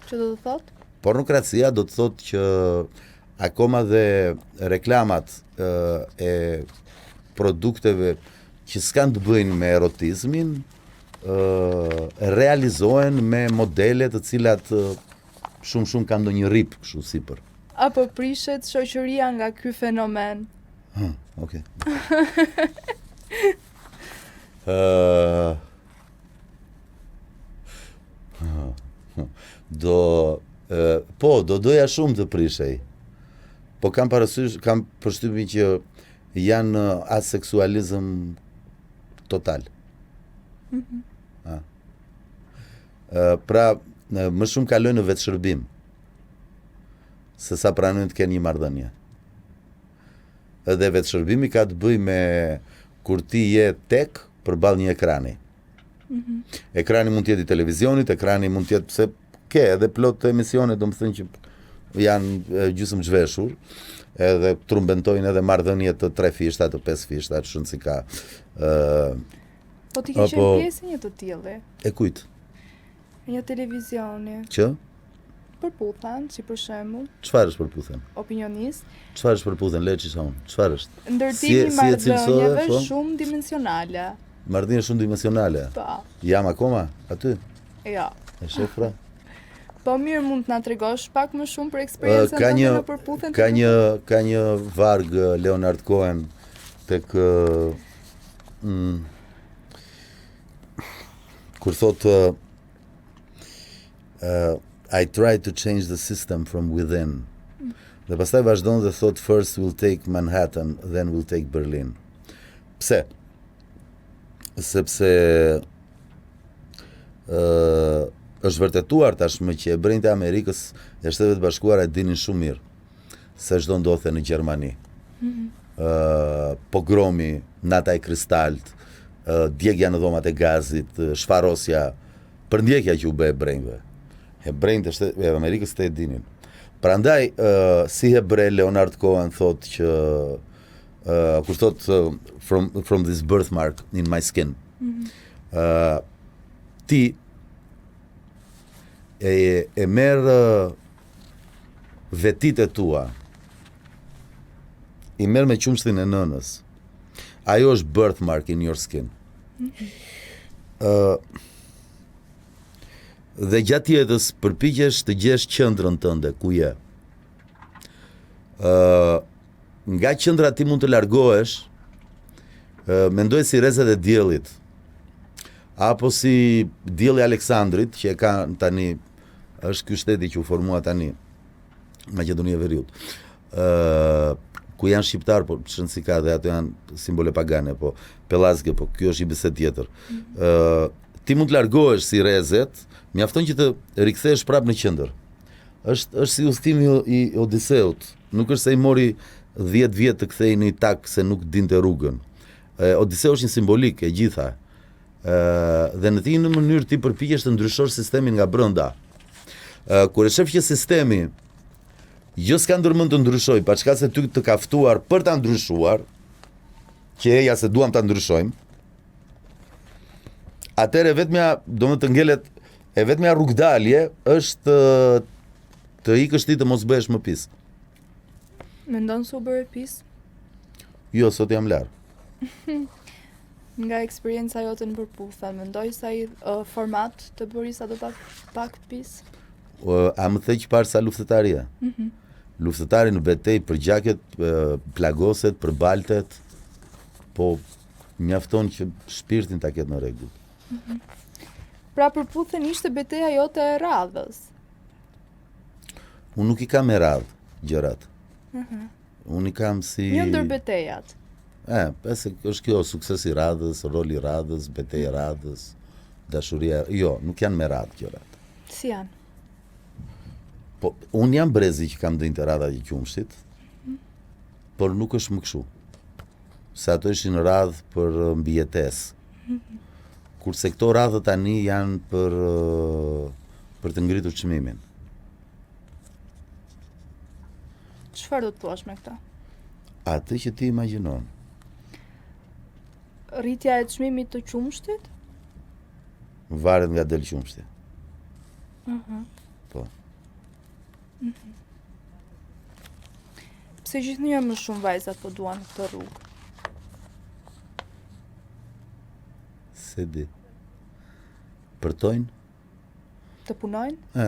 Që do të thotë? Pornokracia do të thotë që akoma dhe reklamat e produkteve që s'kan të bëjnë me erotizmin realizohen me modele të cilat shumë kanë ndonjë rip kështu sipër. Apo prishet shoqëria nga ky fenomen? Okay. Do doja shumë të prishej. Po kam përshtypjen që janë aseksualizëm total. Pra, më shumë kalojnë në vetë shërbim se sa pranojnë të kenë një marrëdhënie. Edhe vetë shërbimi ka të bëj me kur ti je tek përballë një ekrani. Ekrani mund të jetë i televizionit, ekrani mund të jetë pse ke edhe plot emisione, domethënë që janë gjysmë zhveshur, edhe trumbentojnë edhe marrëdhënie të 3 fishta, të 5 fishta, shumë si ka. Po ti ke qenë pjesë një të tillë? E kujt? Një televizioni. Që? Përputhen, si për shembull. Çfarë është përputhen? Opinionist. Çfarë është përputhen? Le të shihim. Çfarë është? Ndërtimi marrëdhënieve shumë dimensionale. Marrëdhënie shumë dimensionale. Po. Jam akoma aty? Jo. E shef pra? Po mirë, mund të na tregosh pak më shumë për eksperiencën tënde në përputhen? Ka një varg Leonard Cohen tek kur thotë I tried to change the system from within. Dhe pastaj vazhdon dhe thot first we'll take Manhattan, then we'll take Berlin. Pse? Sepse është vërtetuar tashmë që hebrejtë e Amerikës e Shtetet e Bashkuara e dinin shumë mirë se çdo ndodhte në Gjermani. Pogromi, nata e kristalt, djegja në dhomat e gazit, shfarosja, përndjekja që u bë hebrejve. Hebrejtë e Amerikës të e dinin. Prandaj, si hebre, Leonard Cohen thot që kur thot from this birthmark in my skin, ti e merë vetit e tua, i merë me qumshtin e nënës. Ajo është birthmark in your skin. Dhe gjatë jetës përpiqesh të gjesh qendrën tënde ku je. Nga qendra ti mund të largohesh, mendoj si rezet e diellit. Apo si dielli Aleksandrit, që e ka tani, është ky shteti që u formua tani, Maqedonia e Veriut. Ku janë shqiptar, po shënsi ka dhe ato janë simbole pagane, po pellazge, po kjo është i bisedë tjetër. Ti mund të largohesh si rezet, mjafton që të rikthehesh prapë në qendër. Është si udhëtimi i Odiseut. Nuk është se i mori 10 vjet të kthehej në Itak se nuk dinte rrugën. Odiseu është një simbolik e gjitha. Dhe në një mënyrë ti përpiqesh të ndryshosh sistemin nga brenda. Kur e shef që sistemi jo s'ka ndërmend të ndryshoj, pa çka se ty të ka ftuar për ta ndryshuar, që eja se duam ta ndryshojmë, atëre vetmja, do më të ngelet, e vetmja rrugdalje është të ikësh ti të mos bëhesh më pis. Mendon se u bëre pis? Jo, sot jam larg. Nga eksperienca jote në përputhen, mendoj se ai format të bëri sa do pak pis? A më the që parë sa luftëtaria? Luftëtari në betejë përgjaket, plagoset, përbaltet, po mjafton që shpirtin ta ketë në rregull. Pra përputhen ishte betejë jote e radhës. Unë nuk i kam me radhë gjërat. Unë i kam si... Një ndër betejat. Pse është kjo suksesi i radhës, roli i radhës, betejë e radhës, dashuria... Jo, nuk janë me radhë gjërat. Si janë? Po, unë jam brezi që kam dhënë radhat e qumshtit, por nuk është më kështu. Se ato ishin radhë për mbijetesë. Kurse këto radhë tani janë për të ngritur çmimin. Çfarë do të thuash me këtë? Atë që ti imagjinon. Rritja e çmimit të qumshtit? Varet nga del qumshti. Po. Pse gjithnjë më shumë vajzat po duan këtë rrugë? Se di. Përtojnë? Të punojnë?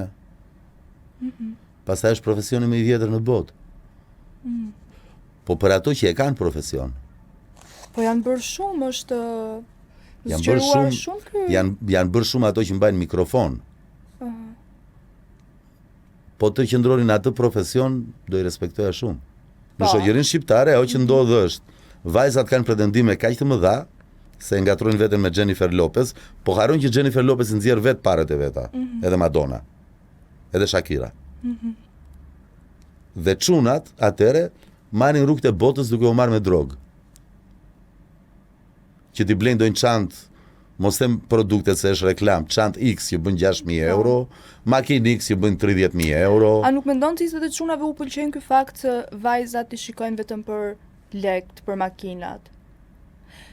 Pastaj është profesioni më i vjetër në botë. Po për ato që e kanë profesion. Po janë bërë shumë, është janë bërë shumë ky. Janë bërë shumë ato që mbajnë mikrofon. Po të qëndronin atë profesion, do i respektoja shumë. Në shoqërinë shqiptare, ajo që ndodh është, vajzat kanë pretendime kaq të mëdha, se ngatrojnë veten me Jennifer Lopez, po harrojnë që Jennifer Lopez nxjerr vetë parat e veta, edhe Madonna, edhe Shakira. Dhe çunat atëre marrin rrugët e botës duke u marrë me drogë. Që t'i blendojnë çantë, mos them produktet se është reklam, çantë X që bën 6.000 euro, makinë X që bën 30.000 euro. A nuk mendon ti se të çunave u pëlqen ky fakt se vajzat i shikojnë vetëm për lekt, për makinat?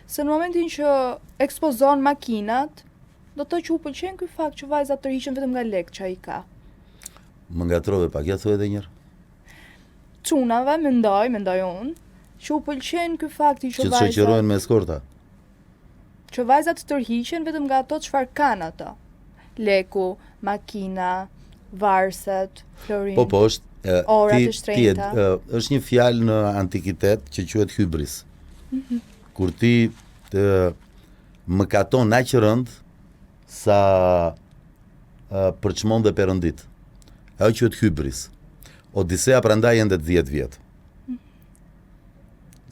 Se në momentin që ekspozon makinat, do të thotë që u pëlqen ky fakt që vajzat tërhiqen vetëm nga lekt që ai ka. Më ngatrove pak, ja thuaj edhe një herë. Çunave mendoj unë, që u pëlqen ky fakti që vajzat... Që të shoqërohen me eskorta. Që vajzat tërhiqen vetëm nga ato çfarë kanë ato. Leku, makina, varset, florin. Po, është... orat e shtrenjta. Është një fjalë në antikitet që quhet hybris. Kur ti mëkaton aq rënd sa përçmon dhe perëndit. Ajo quhet hybris. Odisea prandaj ende 10 vjet.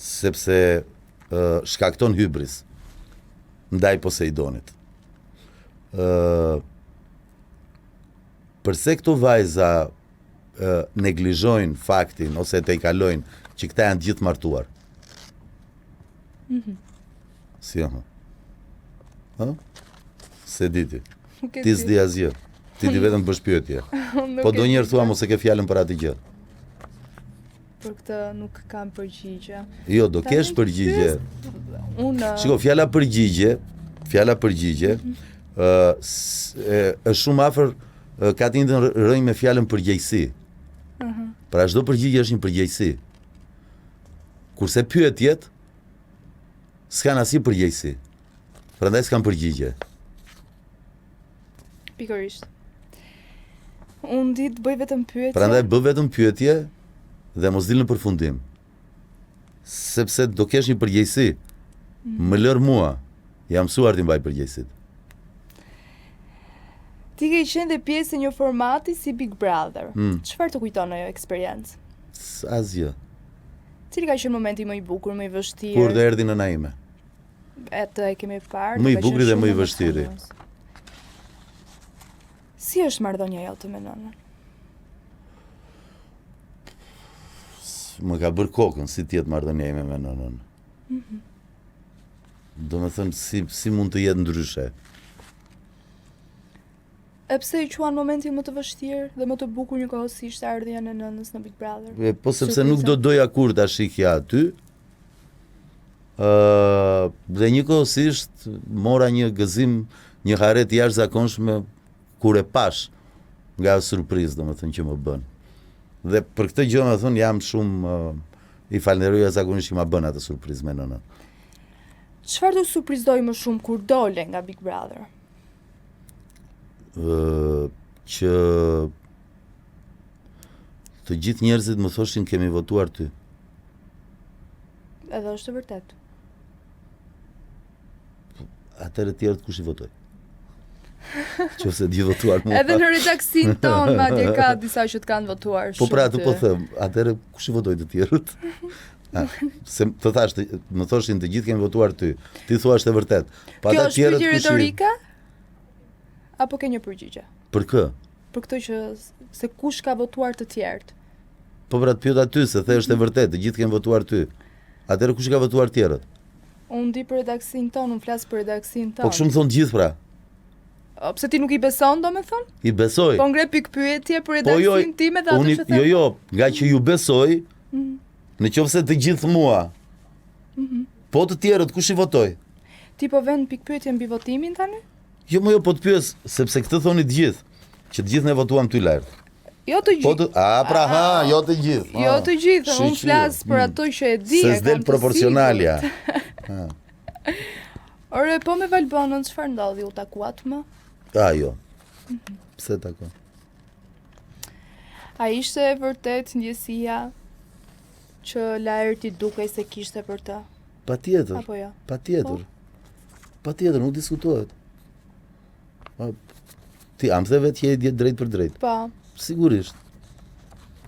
Sepse shkakton hybris ndaj Poseidonit. Përse këto vajza neglizhojnë faktin ose të i kalojnë që këta janë gjithë martuar? Si se diti. Ti s'di asgjë. Ti di vetëm bësh pyetje. Po do njerë thua mos e ke fjalën për atë gjë. Për këtë nuk kam përgjigje. Jo, do kesh përgjigje. Shiko, fjala përgjigje është shumë afër ka të njëjtën rrënjë me fjalën përgjegjësi. Pra çdo përgjigje është një përgjegjësi. Kurse pyetjet s'kan asnjë përgjegjësi. Prandaj s'kan përgjigje. Pikërisht. Unë di të bëj vetëm pyetje. Prandaj bëj vetëm pyetje dhe mos dil në përfundim. Sepse do kesh një përgjegjësi. Më lër mua. Jam mësuar të mbaj përgjegjësit. Ti ke qenë dhe pjesë e një formati si Big Brother. Çfarë të kujton ajo eksperiencë? Asgjë. Cili ka qenë momenti më i bukur, më i vështirë? Kur dhe erdhi nëna ime. Atë e kemi parë. Më i bukur dhe më i vështirë. Si është marrëdhënia jote me nënën? Më ka bërë kokën si tjetë marrëdhënia ime me nënën. Do me thënë si mund të jetë ndryshe. E pse i quan momentin më të vështirë dhe më të bukur njëkohësisht ardhja e nënës në Big Brother? Po sepse nuk do doja kur ta shikja aty. Dhe njëkohësisht mora një gëzim, një haret jashtëzakonshme kur e pash nga surprizë, domethënë që më bën. Dhe për këtë gjë domethënë jam shumë i falënderoj jashtëzakonisht që ma bën atë surprizë me nënën. Çfarë do surprizoj më shumë kur dole nga Big Brother? Që të gjithë njerëzit më thoshin kemi votuar ty. Edhe është e vërtet. atëherë të tjerët kush I votoj? Qofse di votuar mua. Edhe në redaksin ton madje ka disa që të kanë votuar shumë. Po pra atë po them, atëherë kush I votoj të tjerët? Se të thash, më thoshin të gjithë kemi votuar ty. Ti thua është e vërtet. Pa kjo është pyetje retorike? Apo ke një përgjigje? Për kë? Për këtë që se kush ka votuar të tjerët. Po pra të pyet aty se the është e vërtet, të gjithë kemi votuar ty. Atëherë kush ka votuar tjerët? Unë di për redaksin ton, unë flas për redaksin ton. Po kështu më thon gjithë pra. Pse ti nuk I beson, domethënë? I besoj. Po ngre pikë pyetje për redaksin tim edhe atë që them. Jo, nga që ju besoj, në qoftë se të gjithë mua. Po të tjerët kush I votoj? Ti po vën pikë pyetje mbi votimin tani? Jo, po të pyes, sepse këtë thoni të gjithë, që të gjithë ne votuam ty lart. Jo të gjithë. Jo të gjithë. Jo të gjithë, unë flas për ato që e di. Se s'del proporcionalja. Ore, po me Valbonën çfarë ndodhi, u takuat më? Jo. Pse tako? A ishte vërtet ndjesia që Laerti dukej se kishte për të? Patjetër. Apo jo? Patjetër. Patjetër, nuk diskutohet. Ti am se vetë që je drejt për drejt. Po. Sigurisht.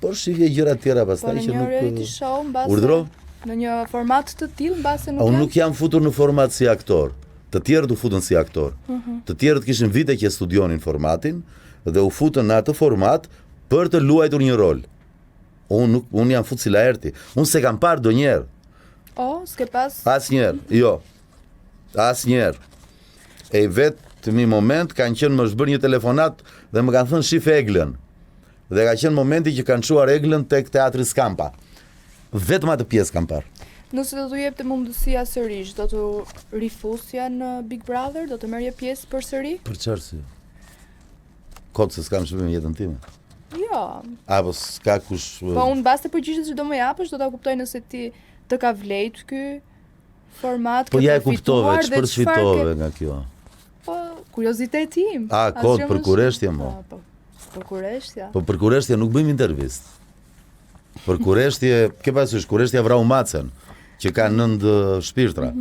Por shifje gjëra të tjera pastaj që nuk. Po në një reality show mbase. Urdhro? Në një format të tillë mbase nuk. Unë nuk jam futur në format si aktor. Të tjerët u futën si aktor. Të tjerët kishin vite që studionin formatin dhe u futën në atë format për të luajtur një rol. Unë jam fut si Laerti. Unë se kam parë ndonjëherë. S'ke pas? Asnjëherë, jo. Asnjëherë. E vetëm një moment kanë qenë më zbër një telefonat dhe më kanë thënë shif Eglën. Dhe ka qenë momenti që kanë çuar Eglën tek teatri Skampa. Vetëm atë pjesë kam parë. Nëse do t'u jepte mundësia sërish, do t'u rifusja në Big Brother, do të merrje pjesë përsëri? Për çfarë si? Kot se s'kam shpërim jetën time. Jo. Apo s'ka kush. Po unë baste përgjigjes që do më japësh, do ta kuptoj nëse ti të ka vlejt ky format. Po ja e kuptove, çfarë fitove nga kjo? Po kurioziteti im. Kot për kureshtje mo. Po për kureshtja. Po për kureshtje nuk bëjmë intervistë. Për kureshtje, ke parasysh, kureshtja vrau Macën, që ka 9 shpirtra.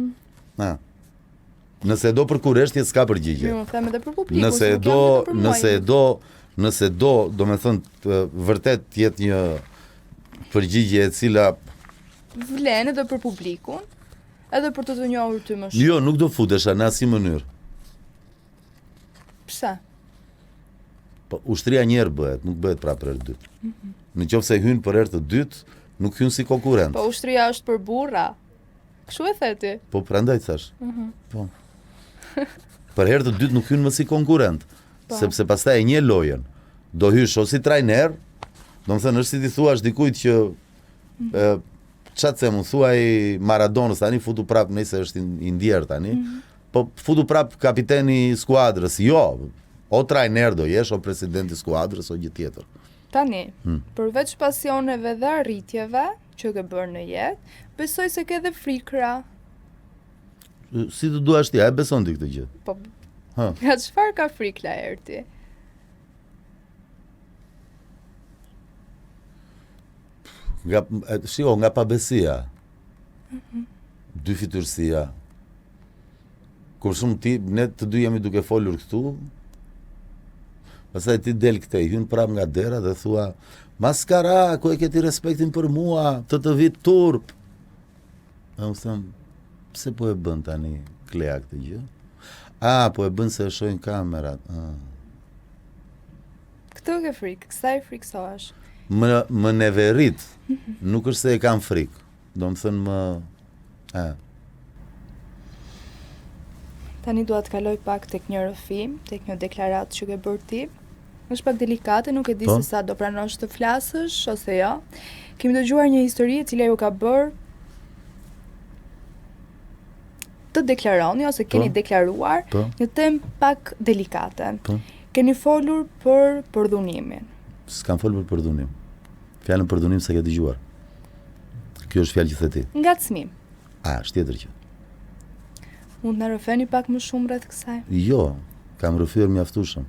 Nëse do për kureshtje s'ka përgjigje. Unë them edhe për publikun. Nëse do me thënë vërtet të jetë një përgjigje e cila vlen edhe për publikun, edhe për të njohur ty më shumë. Jo, nuk do futesha në asnjë mënyrë. Pse? Po ushtria një herë bëhet, nuk bëhet prapë herë dytë. Në qoftë se hyn për herë të dytë, nuk hyn si konkurrent. Po ushtria është për burra. Kështu e the ti? Po prandaj thash. Po. Për herë të dytë nuk hyn më si konkurrent, sepse pastaj e një lojën. Do hysh ose si trajner, domethënë është si ti thuash dikujt që çat se mund thuaj Maradonës tani futu prap nëse është i ndjer tani, po futu prap kapiteni i skuadrës. Jo, o trajner do jesh, o presidenti i skuadrës, o gjë tjetër. Tani, përveç pasioneve dhe arritjeve që ke bërë në jetë, besoj se ke dhe frikra. Si të duash ti, a e beson ti këtë gjë? Po, nga çfarë ka frikë Laerti? Nga pabesia, dy fytyrësia. Kur shumë ti, ne të dy jemi duke folur këtu, pastaj ti del këtej, hyn prap nga dera dhe thua, maskara, ku e keti respektin për mua, të vit turp. E unë them, pse po e bën tani Klea këtë gjë? Po e bën se e shohin kamerat. Këtë ke frikë, kësaj friksohesh. Më neverit, nuk është se e kam frikë. Do më thënë Tani dua të kaloj pak tek një rrëfim, tek një deklaratë që ke bërë ti. Është pak delikate, nuk e di se sa do pranosh të flasësh ose jo. Kemi dëgjuar një histori e cila ju ka bërë të deklaroni ose keni deklaruar një temë pak delikate. Keni folur për përdhunimin. S'kam folur për përdhunim. Fjalën përdhunim s'e ke dëgjuar. Kjo është fjalë që the ti. Ngacmim. Është tjetër që. Mund na rrëfeni pak më shumë rreth kësaj? Jo, kam rrëfyer mjaftueshëm.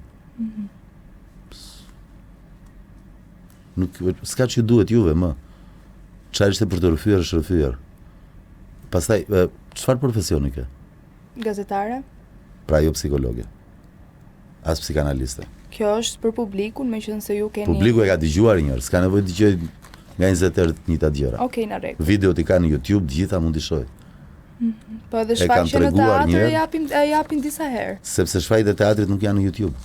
Nuk s'ka që duhet juve më. Çfarë ishte për të rrëfyer është rrëfyer. Pastaj çfarë profesioni ke? Gazetare. Pra jo psikologe. As psikanaliste. Kjo është për publikun, meqense ju keni... Publiku e ka dëgjuar një herë, s'ka nevojë të dëgjoj nga 20 herë të njëjtat gjëra. Okej, në rregull. Videot i ka në YouTube, gjitha mund t'i shoh. Po edhe shfaqjen në teatr e japin disa herë. Sepse shfaqjet e teatrit nuk janë në YouTube.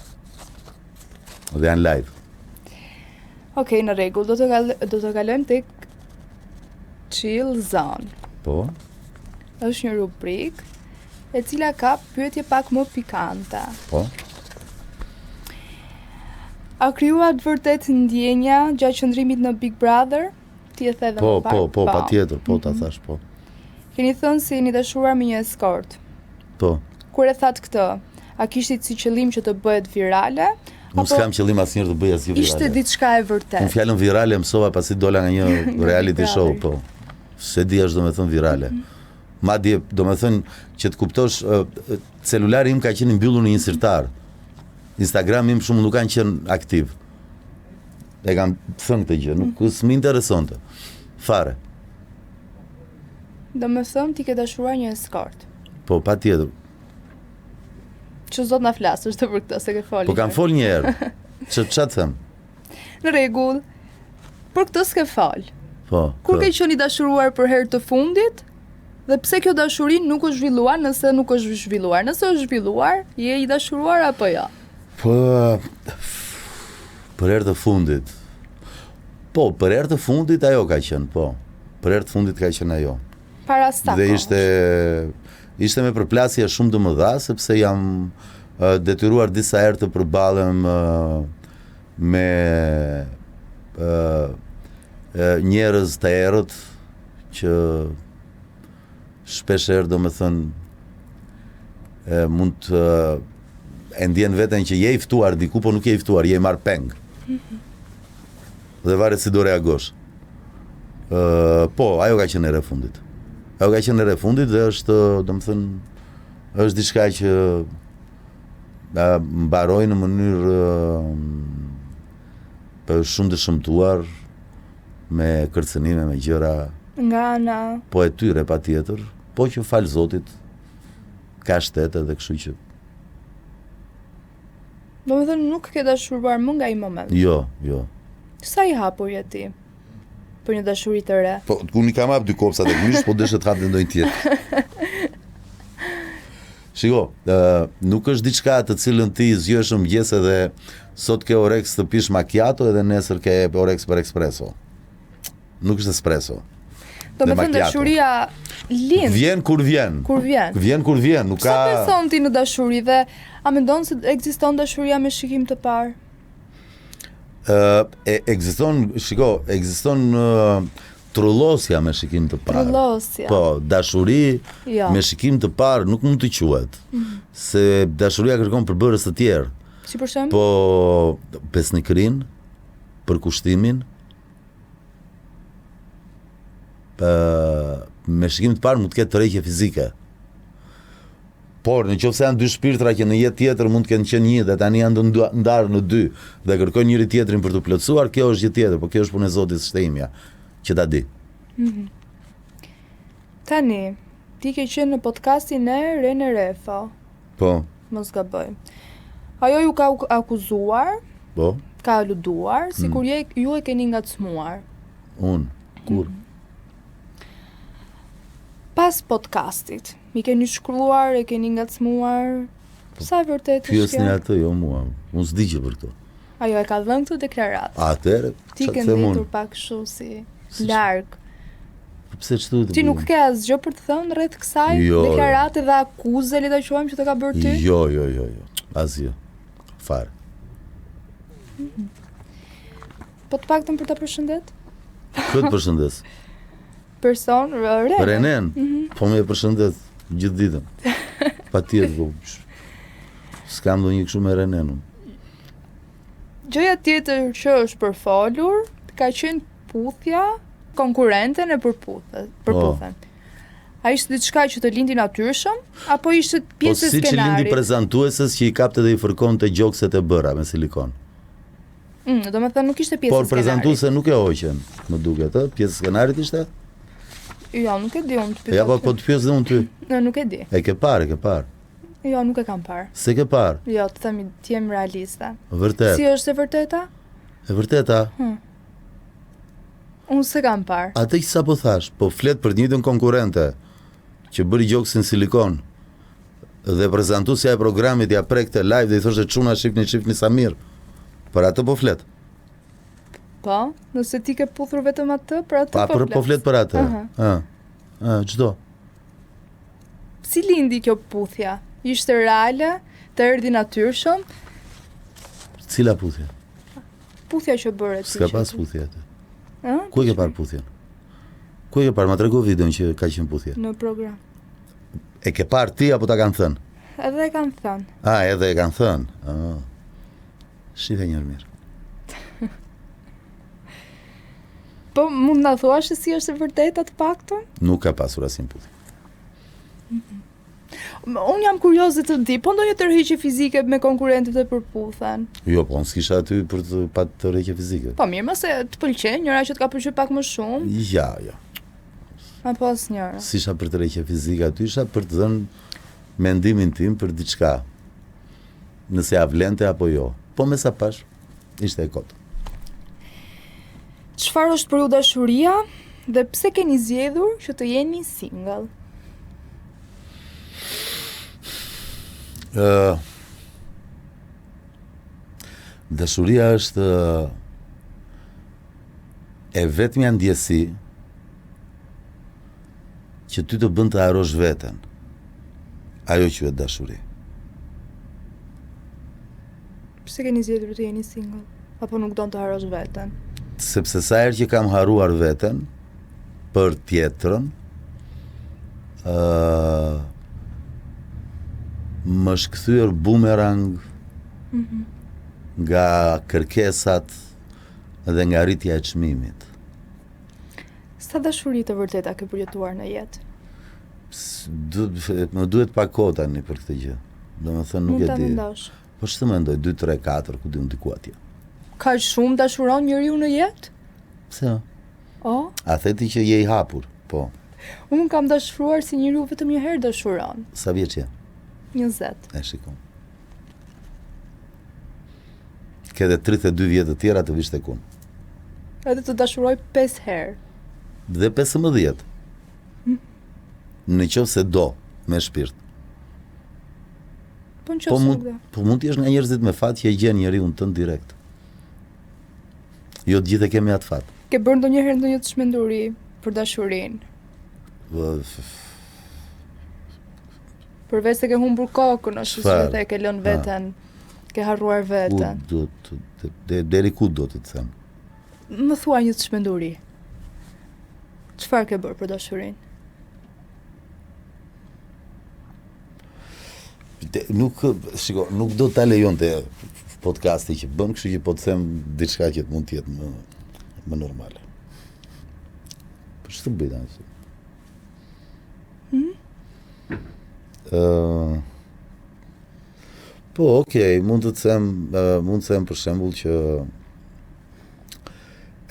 Dhe janë live. Okej, në rregull, do të kalojmë tek Chill Zone. Po. Është një rubrikë e cila ka pyetje pak më pikante. Po. A krijuat vërtet ndjenja gjatë qëndrimit në Big Brother? Ti e the edhe më pak. Po, patjetër, po ta thash, po. Keni thënë se jeni dashuruar me një eskort. Po. Kur e thatë këtë, a kishit si qëllim që të bëhet virale? Unë s'kam qëllim asnjëherë të bëj asgjë virale. Ishte diçka e vërtetë. Unë fjalën virale mësova pasi dola nga një reality show, po. Se di është domethënë virale. Madje domethënë që të kuptosh, celulari im ka qenë mbyllur në një sirtar. Instagrami im shumë nuk kanë qenë aktiv. E kam thënë këtë gjë, nuk më interesonte. Fare. Domethënë ti ke dashuruar një eskort. Po, patjetër. Që zot na flasësh të për këtë, se ke folur. Po kam fol një herë. Ç'a të them? Në rregull. Për këtë s'ke fal. Po. Kur ke qenë i dashuruar për herë të fundit? Dhe pse kjo dashuri nuk është zhvilluar, nëse nuk është zhvilluar? Nëse është zhvilluar, je i dashuruar apo jo? Po, për herë të fundit. Po, për herë të fundit ajo ka qenë, po. Për herë të fundit ka qenë ajo. Para sta. Dhe ishte me përplasje shumë të mëdha, sepse jam detyruar disa herë të përballem me njerëz të errët që shpesh herë domethënë mund të e ndjen veten që je i ftuar diku, po nuk je i ftuar, je i marr peng. Dhe varet si do reagosh. Po, ajo ka qenë era e fundit. Ajo ka qenë era e fundit dhe është, domethënë, është diçka që mbaroi në mënyrë shumë të shëmtuar, me kërcënime, me gjëra nga ana. Po e tyre patjetër, po që fal Zotit ka shtetë dhe kështu që. Domethënë nuk ke dashuruar më nga ai moment. Jo. Sa i hapur je ti për një dashuri të re? Po, unë i kam hap 2 kopsa të mysh, po deshe të hap ndonjë tjetër. Shiko, nuk është diçka të cilën ti zgjohesh në mëngjes edhe sot ke oreks të pish macchiato edhe nesër ke oreks për espresso. Nuk është espresso. Domethënë dashuria lind. Vjen kur vjen. Vjen kur vjen, nuk ka. Sa person ti në dashuri dhe a mendon se ekziston dashuria me shikim të parë? Ekziston trullosja me shikim të parë. Trullosja. Po, dashuri me shikim të parë nuk mund të quhet. Se dashuria kërkon përbërës të tjerë. Si për shembull? Po, besnikërinë, përkushtimin. Me shikim të parë mund të ketë tërheqje fizike. Por nëse janë 2 shpirtra që në jetë tjetër mund të kenë qenë një dhe tani janë të ndarë në 2 dhe kërkojnë njëri tjetrin për të plotësuar, kjo është gjë tjetër, por kjo është punë e Zotit së imja, që ta di. Tani, ti ke qenë në podcastin e Rene Refo. Po. Mos gaboj. Ajo ju ka akuzuar, po, ka aluduar, sikur ju e keni ngacmuar. Unë, kur? Pas podcastit, mi keni shkruar, e keni ngacmuar, sa e vërtet është kjo? Pyesni atë, jo mua, unë s'digje për këto. Ajo e ka dhënë këtë deklaratë. Atëherë, ti ke nditur pak kështu si larg. Pse ç'tu? Ti nuk ke asgjë për të thënë rreth kësaj deklarate dhe akuze, le ta quajmë, që të ka bërë ty? Jo. Asgjë. Fare. Po të paktën për ta përshëndet? Këtë përshëndes. Person, Renen. Renen? Po me përshëndet gjithë ditën. Patjetër, po. S'kam ndonjë kështu me Renenun. Gjëja tjetër që është përfolur, ka qenë puthja konkurrente në përputhen. A ishte diçka që të lindi natyrshëm, apo ishte pjesë e skenarit? Po si që lindi prezantuesës që i kapte dhe i fërkonte gjokset e bëra me silikon. Do me thënë nuk ishte pjesë e skenarit. Por prezantuese nuk e hoqen, më duket, pjesë e skenarit ishte? Jo, nuk e di unë të pyet. Ja, po të pyes dhe unë ty. Nuk e di. E ke parë. Jo, nuk e kam parë. Se ke parë? Jo, të themi, t'jem realiste. Vërtet. Si është e vërteta? E vërteta? Unë se kam parë. Atë që sa po thash, po flet për të njëjtën konkurrente që bëri gjoksin Silikon dhe prezantuesja e programit ja prekte live dhe i thoshte çuna shifni Samir. Për atë po flet. Po, nëse ti ke puthur vetëm atë, për atë po flet. Po flet për atë. Çdo. Si lindi kjo puthja? Ishte reale, të erdhi natyrshëm? Cila puthja? Puthja që bëre ti. S'ka pas puthje atë. Ku e ke parë puthjen? Ku e ke parë? Ma trego videon që ka qenë puthje. Në program. E ke parë ti apo ta kanë thënë? Edhe e kanë thënë. Edhe e kanë thënë. Shife njërë mirë. Po mund na thuash se si është e vërtetë të paktën? Nuk ka pasur asnjë puthje. Unë jam kurioze të di, po ndonjë tërheqje fizike me konkurrentët e përputhen? Jo, po unë s'kisha aty për të pa tërheqje fizike. Po mirë, mëse të pëlqen, njëra që të ka pëlqyer pak më shumë? Ja. Apo asnjëra? S'isha për tërheqje fizike aty, isha për të dhënë mendimin tim për diçka. Nëse ja vlente apo jo. Po me sa pash, ishte e kotë. Çfarë është për ju dashuria dhe pse keni zgjedhur që të jeni single? Dashuria është e vetmja ndjesi që ty të bën të harrosh veten. Ajo quhet dashuri. Pse keni zgjedhur të jeni single? Apo nuk don të harrosh veten? Sepse sa herë që kam harruar veten për tjetrën, më është kthyer bumerang nga kërkesat dhe nga rritja e çmimit. Sa dashuri të vërteta ke përjetuar në jetë? Më duhet pak kohë tani për këtë gjë. Domethënë nuk e di. Mund ta mendosh. Po ç'të mendoj, 2, 3, 4, ku diun diku atje. Ka shumë dashuron njeriu në jetë? Pse? A theti që je i hapur? Po. Unë kam dashuruar si njeriu vetëm një herë dashuron. Sa vjeç je? 20. E shikon. Ke edhe 32 vjet të tjera të vish tek unë. Edhe të dashuroj 5 herë. Dhe 15. Në qoftë se do, me shpirt. Po në qoftë se do. Po mund t'jesh nga njerëzit me fat që e gjen njeriun tënd direkt. Jo të gjithë e kemi atë fat. Ke bërë ndonjëherë ndonjë të çmenduri për dashurinë? Përveç se ke humbur kokën, është se ke lënë veten, ke harruar veten. Deri ku do të them? Më thuaj një të çmenduri. Çfarë ke bërë për dashurinë? Nuk do ta lejonte podcasti që bën, kështu që po të them diçka që mund të jetë më normale. Po ç'të bëj tani? Po, okay, mund të them për shembull që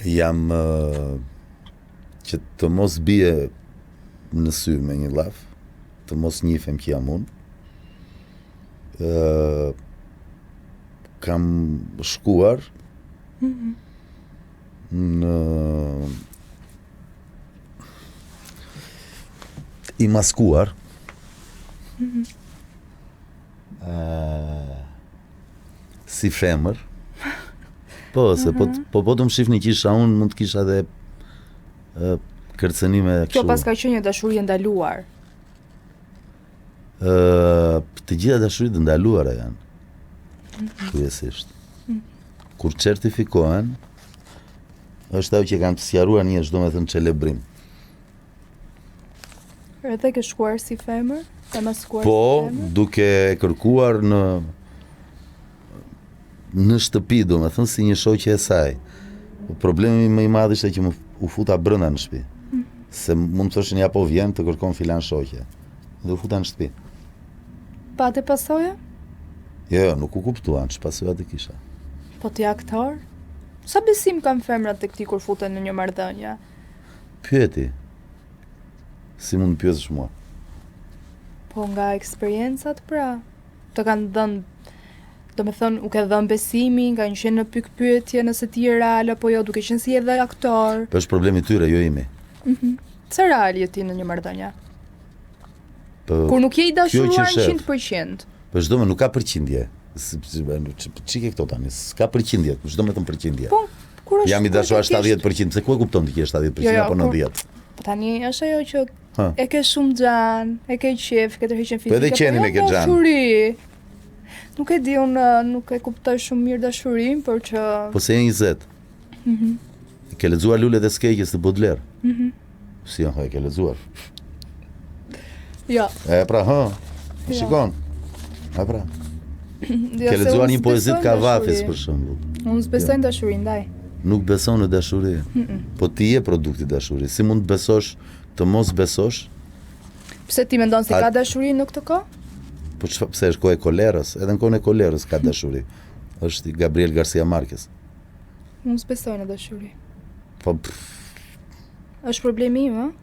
jam që të mos bie në sy me një llaf, të mos njifem që jam unë. Kam shkuar në i maskuar si femër. Po, se po të më shifni që isha unë, mund të kisha dhe kërcënime kështu. Kjo pas ka qenë një dashuri e ndaluar. Të gjitha dashurit e ndaluara janë. Kryesisht. Kur certifikohen, është ajo që kanë të sqaruar njerëz, domethënë celebrim. Edhe ke shkuar si femër? Ke maskuar si femër? Po, duke kërkuar në shtëpi, domethënë si një shoqe e saj. Problemi më i madh ishte që u futa brenda në shtëpi. Se mund të thoshin ja po vjen të kërkon filan shoqe. Dhe u futa në shtëpi. Pate pasoja? Jo, nuk u kuptuan, ç'pasoja të kisha. Po ti aktor? Sa besim kanë femrat tek ti kur futen në një marrëdhënie? Pyeti. Si mund të pyetësh mua? Po nga eksperiencat pra, të kanë dhënë, do me thënë, u ke dhënë besimin, kanë qenë në pyetje nëse ti je real apo jo, duke qenë si edhe aktor. Po është problemi tyre, jo imi. Sa real je ti në një marrëdhënie? Po Kur nuk je i dashuruar që shef. 100%. Po çdo më nuk ka përqindje. Çike këto tani, s'ka përqindje, çdo më thon përqindje. Po, kur është Jam i dashuar 70%, pse ku e kupton ti që është 70% apo 90%? Po tani është ajo që e ke shumë xhan, e ke qef, ke tërheqjen fizike. Po edhe qenin e ke xhan. Dashuri. Nuk e di unë, nuk e kuptoj shumë mirë dashurinë, por që Po se je 20. Ke lexuar Lulet e Skejqes të Baudelaire? Si e ke lexuar? ja. E pra, shikon. E pra. Ja, Ke se lexuar unë një poezi të s'besoj Kavafis dashuri. për shembull. Unë s'besoj në dashuri ndaj. Nuk beson në dashuri. Po ti je produkti i dashurisë. Si mund të besosh, të mos besosh? Pse ti mendon se ka dashuri në këtë kohë? Po pse është kohë e kolerës? Edhe në kohën e kolerës ka dashuri. Është Gabriel Garcia Marquez. Unë s'besoj në dashuri. Po Është problemi im,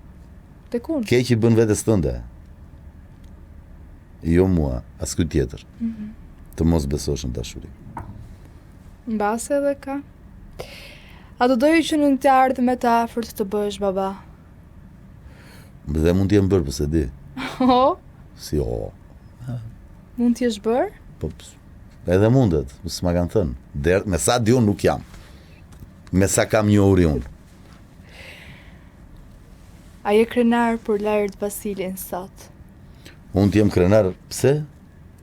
tek unë. keq i bën vetes tënde. Jo mua, as ky tjetër. Të mos besosh në dashuri. Mbase edhe ka. A do doje që në të ardhme të afërt të bëhesh baba? Dhe mund t'jem bërë, po se di. Si Mund t'jesh bërë? Po edhe mundet, s'ma kanë thënë. Me sa di unë nuk jam. Me sa kam njohuri unë. A je krenar për Lajrit Vasilin sot? Unë t'jem krenar, pse?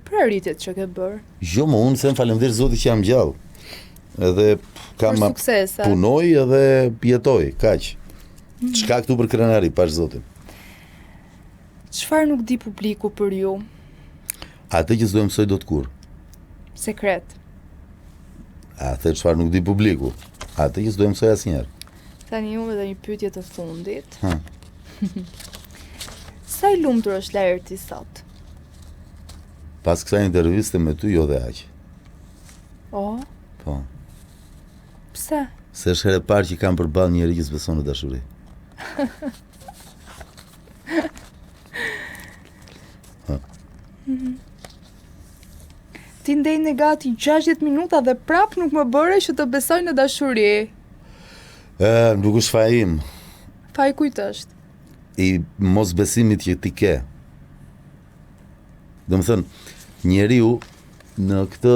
Për arritjet që ke bërë. Jo, më unë se më falemnderit Zotit që jam gjallë. Edhe kam Për suksese. punoj edhe jetoj, kaq. Çka këtu për krenari, pash Zotin. Çfarë nuk di publiku për ju? Atë që s'do e mësoj do të kur. Sekret. Atë çfarë nuk di publiku. Atë që s'do e mësoj asnjëherë. Tani unë edhe një pyetje të fundit. Ha. Sa i lumtur është Lajri sot? Pas kësaj interviste me ty, jo dhe aq. O, Po. pse? Se është herë e parë që kam përballë njëri që s'beson në dashuri. Ti ndej në gati 60 minuta dhe prap nuk më bëre që të besoj në dashuri. Nuk është faji im. Fa i kujt është? I mos besimit që ti ke. Do më thënë, njeriu në këtë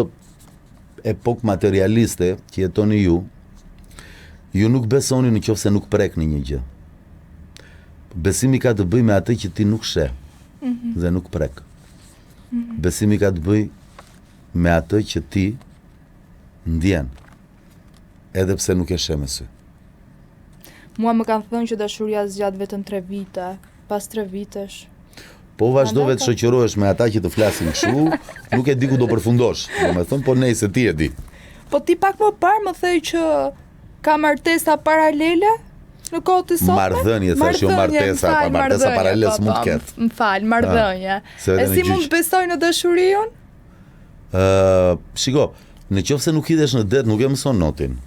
epok materialiste që jetoni ju nuk besoni në qoftë se nuk prekni një gjë. Besimi ka të bëj me atë që ti nuk sheh dhe nuk prek. Besimi ka të bëj me atë që ti ndjen, edhe pse nuk e sheh me sy. Mua më kanë thënë që dashuria zgjat vetëm 3 vite, pas 3 vitesh. Po vazhdove të shoqërohesh me ata që të flasin kështu, nuk e di ku do përfundosh. Domethënë, po nejse ti e di. Po ti pak më parë më thej që ka martesa paralele në kohë të sotme? Marrëdhënie thash, jo martesa, pa martesa paralele s'mund të ketë. Më fal, marrëdhënie. Se E edhe si në mund të besoj në dashurinë? Shiko, në qoftë se nuk hidhesh në det, nuk e mëson notin.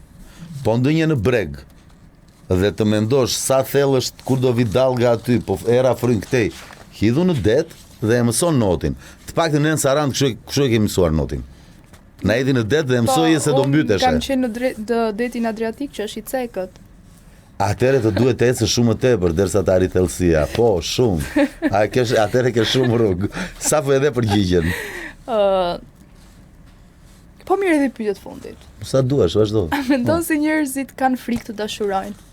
Po ndonjë në breg dhe të mendosh sa thellë është kur do vi dallga aty, po era fryn këtej. Hidhu në det dhe e mëson notin. Të paktën në Sarand kështu e ke mësuar notin. Na hedhi në det dhe e mësoje se do mbytesh. Kam qenë në detin Adriatik që është i cekët. Atëre të duhet të ecësh shumë më tepër derisa të arrit thellësia. Po, shumë. Atëre ke shumë rrugë. Sa po edhe përgjigjen. Po mirë edhe pyetjet fundit. Sa duash, vazhdo. A mendon se njerëzit kanë frikë të dashurojnë?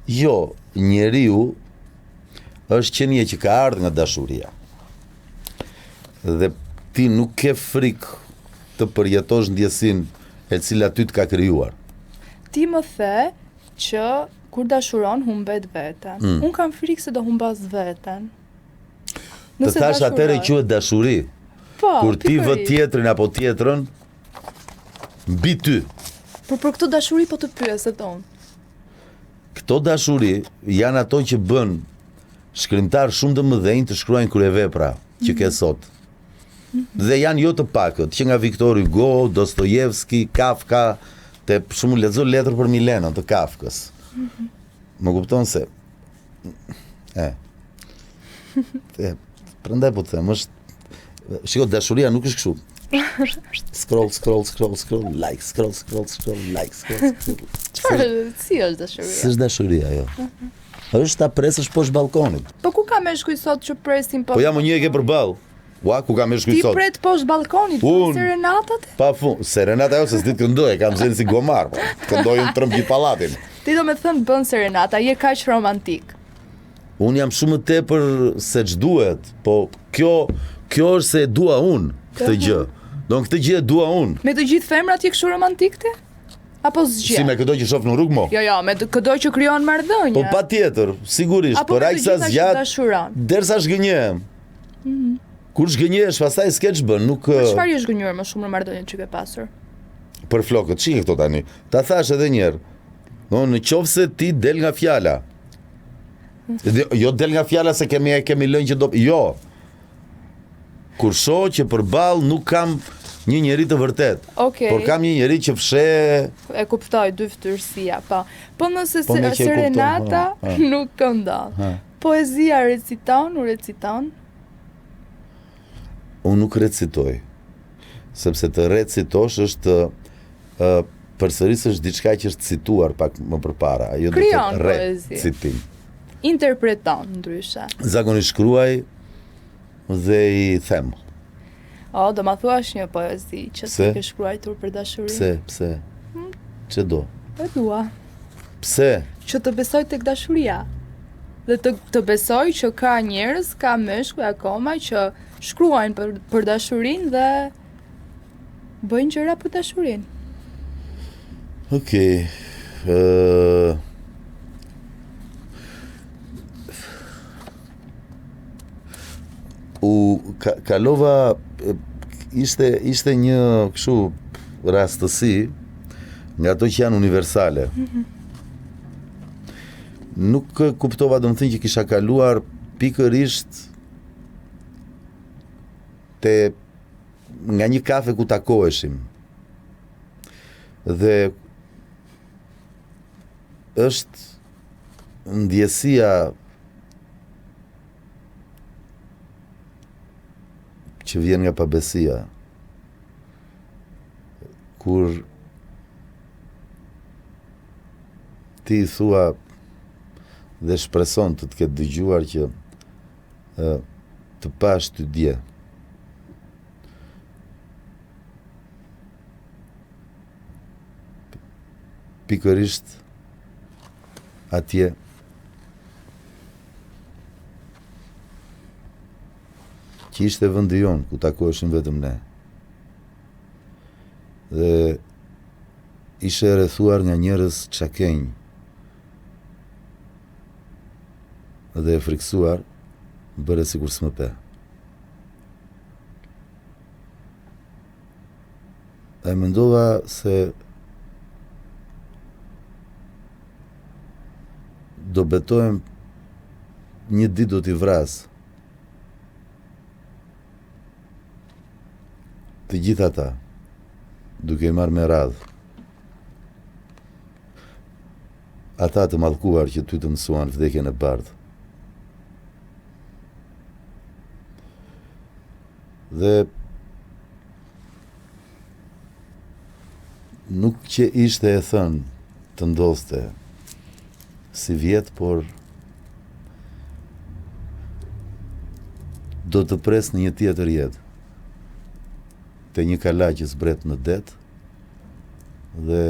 Jo, njeriu është qenie që ka ardhur nga dashuria. Dhe ti nuk ke frikë të përjetosh ndjesinë e cila ty të ka krijuar. Ti më the që kur dashuron humbet veten. Unë kam frikë se do humbas veten. Të thash atëre quhet dashuri. Po, Kur ti vë tjetrin apo tjetrën mbi ty. Por për këtë dashuri po të pyes unë. Këto dashuri janë ato që bën shkrimtar shumë të mëdhenj të shkruajnë kryevepra që ke sot. Dhe janë jo të pakët, që nga Victor Hugo, Dostojevski, Kafka, për shembull lexo Letër për Milenon të Kafkës. Më kupton se prandaj po të them, është shiko, dashuria nuk është kështu. Scroll, like, scroll, like, Çfarë, si është dashuria? Si është dashuria, jo. Është ta presësh poshtë balkonit. Po ku ka meshkuj sot që presin Po jam një e ke përballë. Ua, ku kam meshkuj Ti sot? pret poshtë balkonit, po serenatat? Pa fund, serenata jo se s'di të këndoj, kam zënë si gomar, po. Këndojnë trëmbë pallatin. Ti do me thënë bën serenata, je kaq romantik. Unë jam shumë më tepër se ç'duhet, po kjo është se e dua unë këtë gjë. Do këtë gjë e dua unë. Me të gjithë femrat je kështu romantik ti? Apo zgje? Si me këto që shoh në rrugë mo? Jo, me këto që krijon marrëdhënie. Po patjetër, sigurisht, por ai sa zgjat derisa shgënjem. Kur shgënjesh, pastaj s'ke ç'bën, nuk. Për çfarë je zgënjur më shumë në marrëdhënien që ke pasur? Për flokët, çike këto tani. Ta thash edhe një herë. Në qoftë se ti del nga fjala. Jo del nga fjala se kemi lënë që do. Jo. Kur shoh që përballë nuk kam një njeri të vërtet. Por kam një njeri që fshe. E kuptoj, dy fytyrësia, po. Po nëse serenata nuk këndon. Poezia reciton, u reciton? Unë nuk recitoj. Sepse të recitosh është përsërisësh diçka që është cituar pak më përpara. Ajo do të recitim. Interpreton ndryshe. Zakonisht shkruaj dhe i them. Do ma thuash një poezi që të ke shkruar për dashurinë? Pse? Çe do? E dua. Pse? Që të besoj tek dashuria. Dhe të besoj që ka njerëz, ka meshkuj akoma që shkruajnë për dashurinë dhe bëjnë gjëra për dashurinë. Okej. Kalova ishte një kështu rastësi nga ato që janë universale. Nuk kuptova, do të thënë që kisha kaluar pikërisht nga një kafe ku takoheshim. Dhe është ndjesia që vjen nga pabesia, kur ti i thua dhe shpreson të ketë dëgjuar që të pash ty dje. Pikërisht atje që ishte vendi jon ku takoheshim vetëm ne. Dhe ishe rrethuar nga njerëz çakenj. Dhe e friksuar, bëre sikur s'më pe. E mendova se do betohem një ditë do t'i vras. Të gjithë ata, duke i marrë me radhë. Ata të mallkuar që ty të mësuan vdekjen e bardhë. Dhe nuk që ishte e thënë të ndodhte si vjet, por do të pres në një tjetër jetë. Te një kala që zbret në det, dhe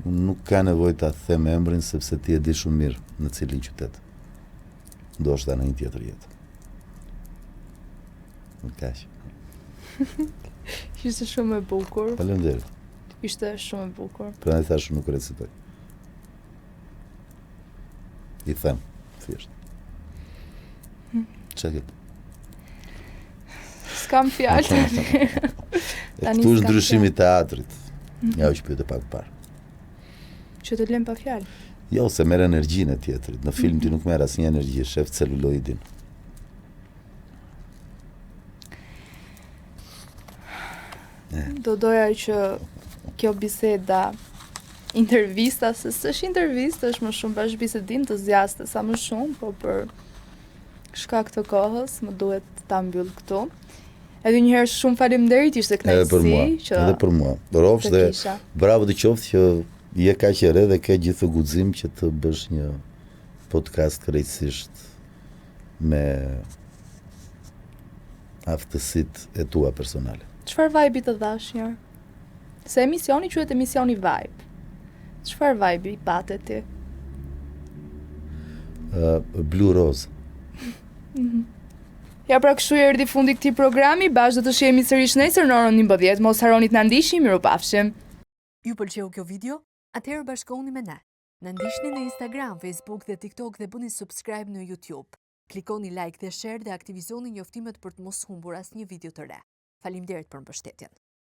unë nuk ka nevojë ta them emrin sepse ti e di shumë mirë në cilin qytet. Ndoshta në një tjetër jetë. Më kaq. Ishte shumë e bukur. Faleminderit. Ishte shumë e bukur. Prandaj thash nuk recitoj. I them, thjesht. Çka? S'kam fjalë. Këtu është ndryshimi i teatrit. Ja u shpyete pak parë. Që të lëm pa fjalë. Jo, se merr energjinë e tjetrit. Në film ti nuk merr asnjë energji, shef celuloidin. Do doja që kjo biseda intervista, se s'është intervista, është më shumë bashkëbisedim të zjaste sa më shumë, po për shkak të kohës më duhet ta mbyll këtu. Edhe një herë shumë faleminderit, ishte kënaqësi Edhe për mua. Rofsh dhe bravo të qoftë që je kaq e re dhe ke gjithë guxim që të bësh një podcast krejtësisht me aftësitë e tua personale. Çfarë vibe të dhash një? Se emisioni quhet emisioni Vibe. Çfarë vibe i patë ti? Blue Rose. Ja, pra kështu erdhi fundi këtij programi, bashkë do të shihemi sërish nesër në orën 11. Mos harroni të na ndiqni, mirupafshim. Ju pëlqeu kjo video? Atëherë bashkohuni me ne. Na ndiqni në Instagram, Facebook dhe TikTok dhe bëni subscribe në YouTube. Klikoni like dhe share dhe aktivizoni njoftimet për të mos humbur asnjë video të re. Faleminderit për mbështetjen.